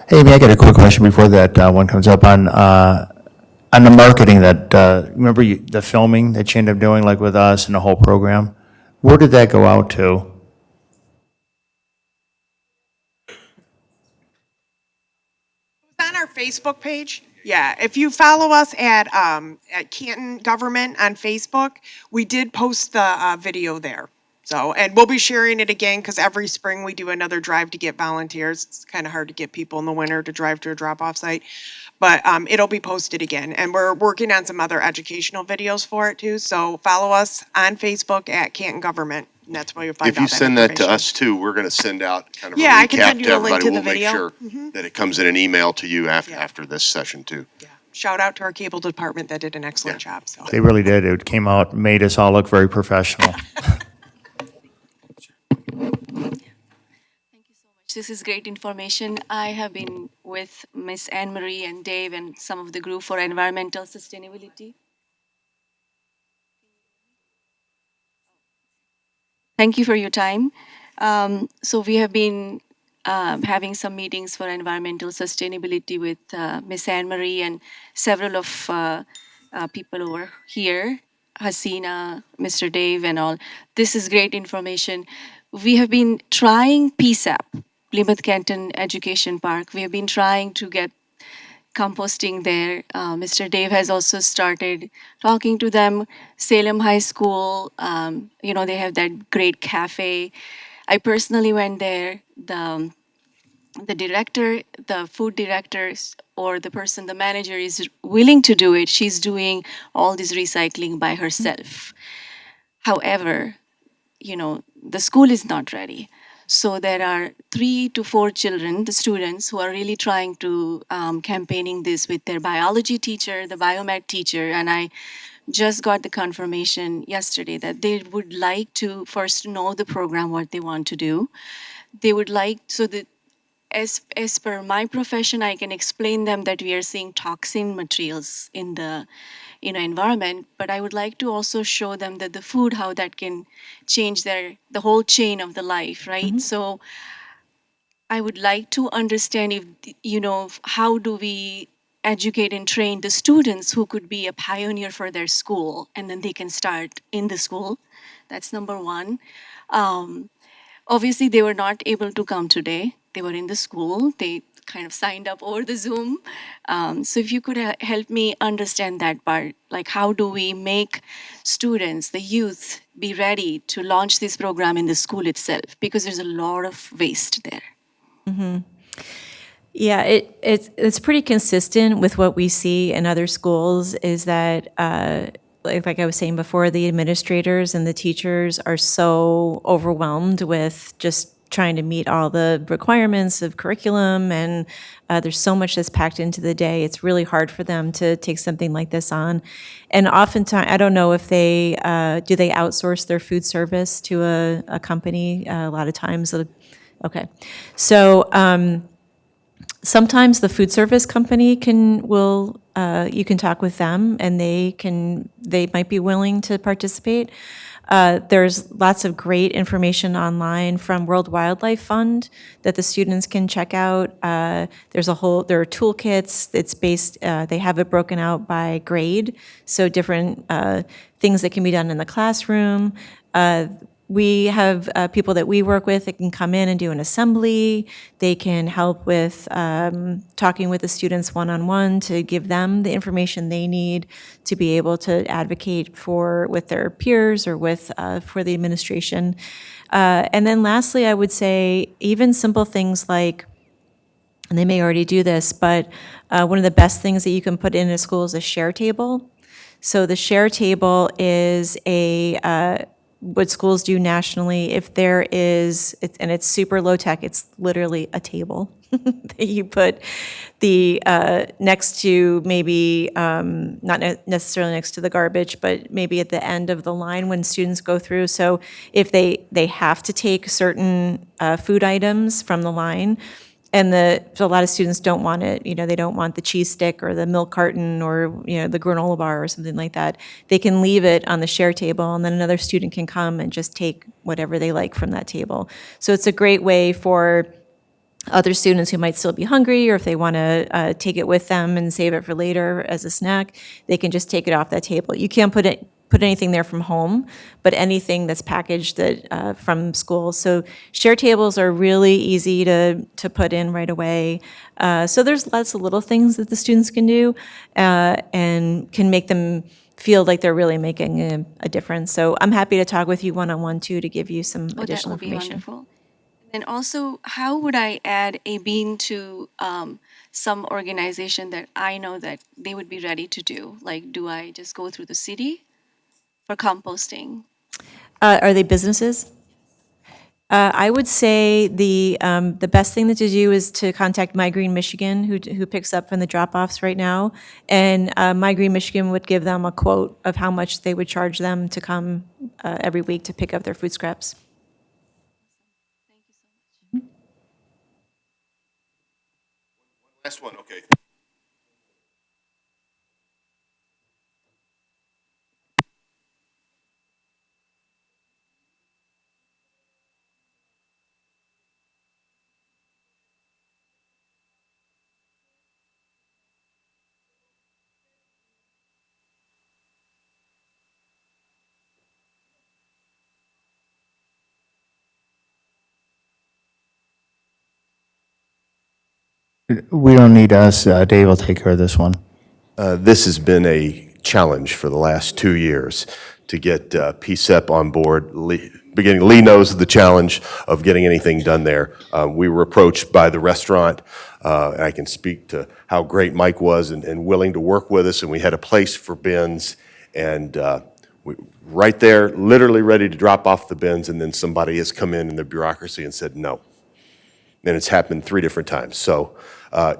Hey, Amy, I got a quick question before that one comes up on the marketing that, remember the filming that you ended up doing, like with us and the whole program? Where did that go out to? On our Facebook page. Yeah, if you follow us at Canton Government on Facebook, we did post the video there. So, and we'll be sharing it again because every spring we do another drive to get volunteers. It's kind of hard to get people in the winter to drive to a drop-off site, but it'll be posted again. And we're working on some other educational videos for it too. So follow us on Facebook at Canton Government. And that's where you'll find out If you send that to information. us too, we're going to send out kind of a Yeah, I can send recap you to a link everybody. to the We'll make video. sure Mhm. that it comes in an email to you after this session too. Shout out to our cable department that did an excellent job. So. They really did. It came out, made us all look very professional. This is great information. I have been with Miss Anne Marie and Dave and some of the group for environmental sustainability. Thank you for your time. So we have been having some meetings for environmental sustainability with Miss Anne Marie and several of people over here, Hasina, Mr. Dave, and all. This is great information. We have been trying PSAP, Plymouth Canton Education Park. We have been trying to get composting there. Mr. Dave has also started talking to them. Salem High School, they have that great cafe. I personally went there. The director, the food director, or the manager is willing to do it. She's doing all this recycling by herself. However, the school is not ready. So there are 3 to 4 children, the students, who are really trying to campaigning this with their biology teacher, the biomed teacher, and I just got the confirmation yesterday that they would like to first know the program, what they want to do. They would like, so that as per my profession, I can explain them that we are seeing toxin materials in the environment, but I would like to also show them that the food, how that can change the whole chain of the life, right? So I would like to understand if, how do we educate and train the students who could be a pioneer for their school, and then they can start in the school. That's number one. Obviously, they were not able to come today. They were in the school. They kind of signed up over the Zoom. So if you could help me understand that part, like how do we make students, the youth, be ready to launch this program in the school itself? Because there's a lot of waste there. Mm-hmm. Yeah, it's pretty consistent with what we see in other schools is that, like I was saying before, the administrators and the teachers are so overwhelmed with just trying to meet all the requirements of curriculum, and there's so much that's packed into the day. It's really hard for them to take something like this on. And oftentimes, I don't know if they, do they outsource their food service to a company? A lot of times Okay. So sometimes the food service company you can talk with them and they might be willing to participate. There's lots of great information online from World Wildlife Fund that the students can check out. There are toolkits. They have it broken out by grade, so different things that can be done in the classroom. We have people that we work with that can come in and do an assembly. They can help with talking with the students one-on-one to give them the information they need to be able to advocate with their peers or for the administration. And then lastly, I would say even simple things like, and they may already do this, but one of the best things that you can put in a school is a share table. So the share table is what schools do nationally. If there is, and it's super low tech, it's literally a table that you put next to maybe, not necessarily next to the garbage, but maybe at the end of the line when students go through. So if they have to take certain food items from the line, and so a lot of students don't want it, they don't want the cheese stick or the milk carton or, the granola bar or something like that. They can leave it on the share table and then another student can come and just take whatever they like from that table. So it's a great way for other students who might still be hungry, or if they want to take it with them and save it for later as a snack, they can just take it off that table. You can't put anything there from home, but anything that's packaged from school. So share tables are really easy to put in right away. So there's lots of little things that the students can do and can make them feel like they're really making a difference. So I'm happy to talk with you one-on-one too to give you some additional That would be information. wonderful. And also, how would I add a bean to some organization that I know that they would be ready to do? Like, do I just go through the city for composting? Are they businesses? I would say the best thing to do is to contact My Green Michigan, who picks up from the drop-offs right now, and My Green Michigan would give them a quote of how much they would charge them to come every week to pick up their food scraps. Last one, okay. We don't need us. Dave will take care of this one. This has been a challenge for the last 2 years to get PSEP on board. Lee knows the challenge of getting anything done there. We were approached by the restaurant, and I can speak to how great Mike was and willing to work with us, and we had a place for bins, and right there, literally ready to drop off the bins, and then somebody has come in the bureaucracy and said no. And it's happened 3 different times. So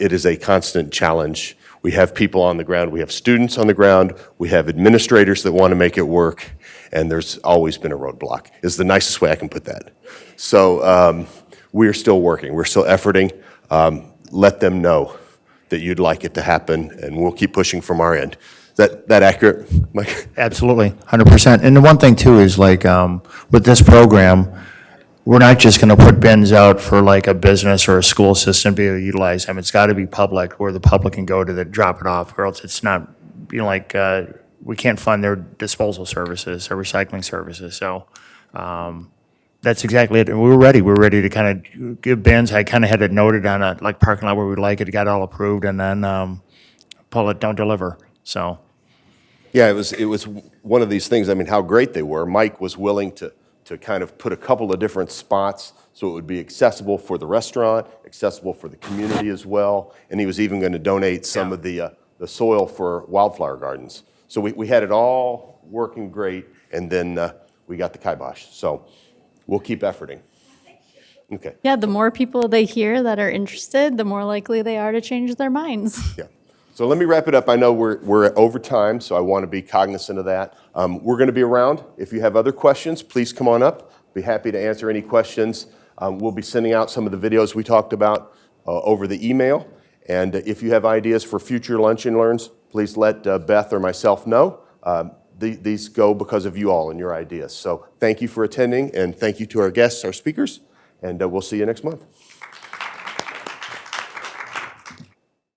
it is a constant challenge. We have people on the ground, we have students on the ground, we have administrators that want to make it work, and there's always been a roadblock, is the nicest way I can put that. So we're still working, we're still efforting. Let them know that you'd like it to happen, and we'll keep pushing from our end. Is that accurate, Mike? Absolutely, 100%. And the one thing too is like with this program, we're not just going to put bins out for like a business or a school system to be able to utilize them. It's got to be public where the public can go to drop it off, or else it's not, we can't fund their disposal services or recycling services. So that's exactly it. And we were ready. We were ready to kind of give bins. I kind of had it noted on a parking lot where we'd like it. It got all approved, and then pull it, don't deliver. So. Yeah, it was one of these things. I mean, how great they were. Mike was willing to kind of put a couple of different spots so it would be accessible for the restaurant, accessible for the community as well, and he was even going to donate some of the soil for wildflower gardens. So we had it all working great, and then we got the kibosh. So we'll keep efforting. Okay. Yeah, the more people they hear that are interested, the more likely they are to change their minds. Yeah. So let me wrap it up. I know we're over time, so I want to be cognizant of that. We're going to be around. If you have other questions, please come on up. Be happy to answer any questions. We'll be sending out some of the videos we talked about over the email. And if you have ideas for future lunch and learns, please let Beth or myself know. These go because of you all and your ideas. So thank you for attending, and thank you to our guests, our speakers, and we'll see you next month.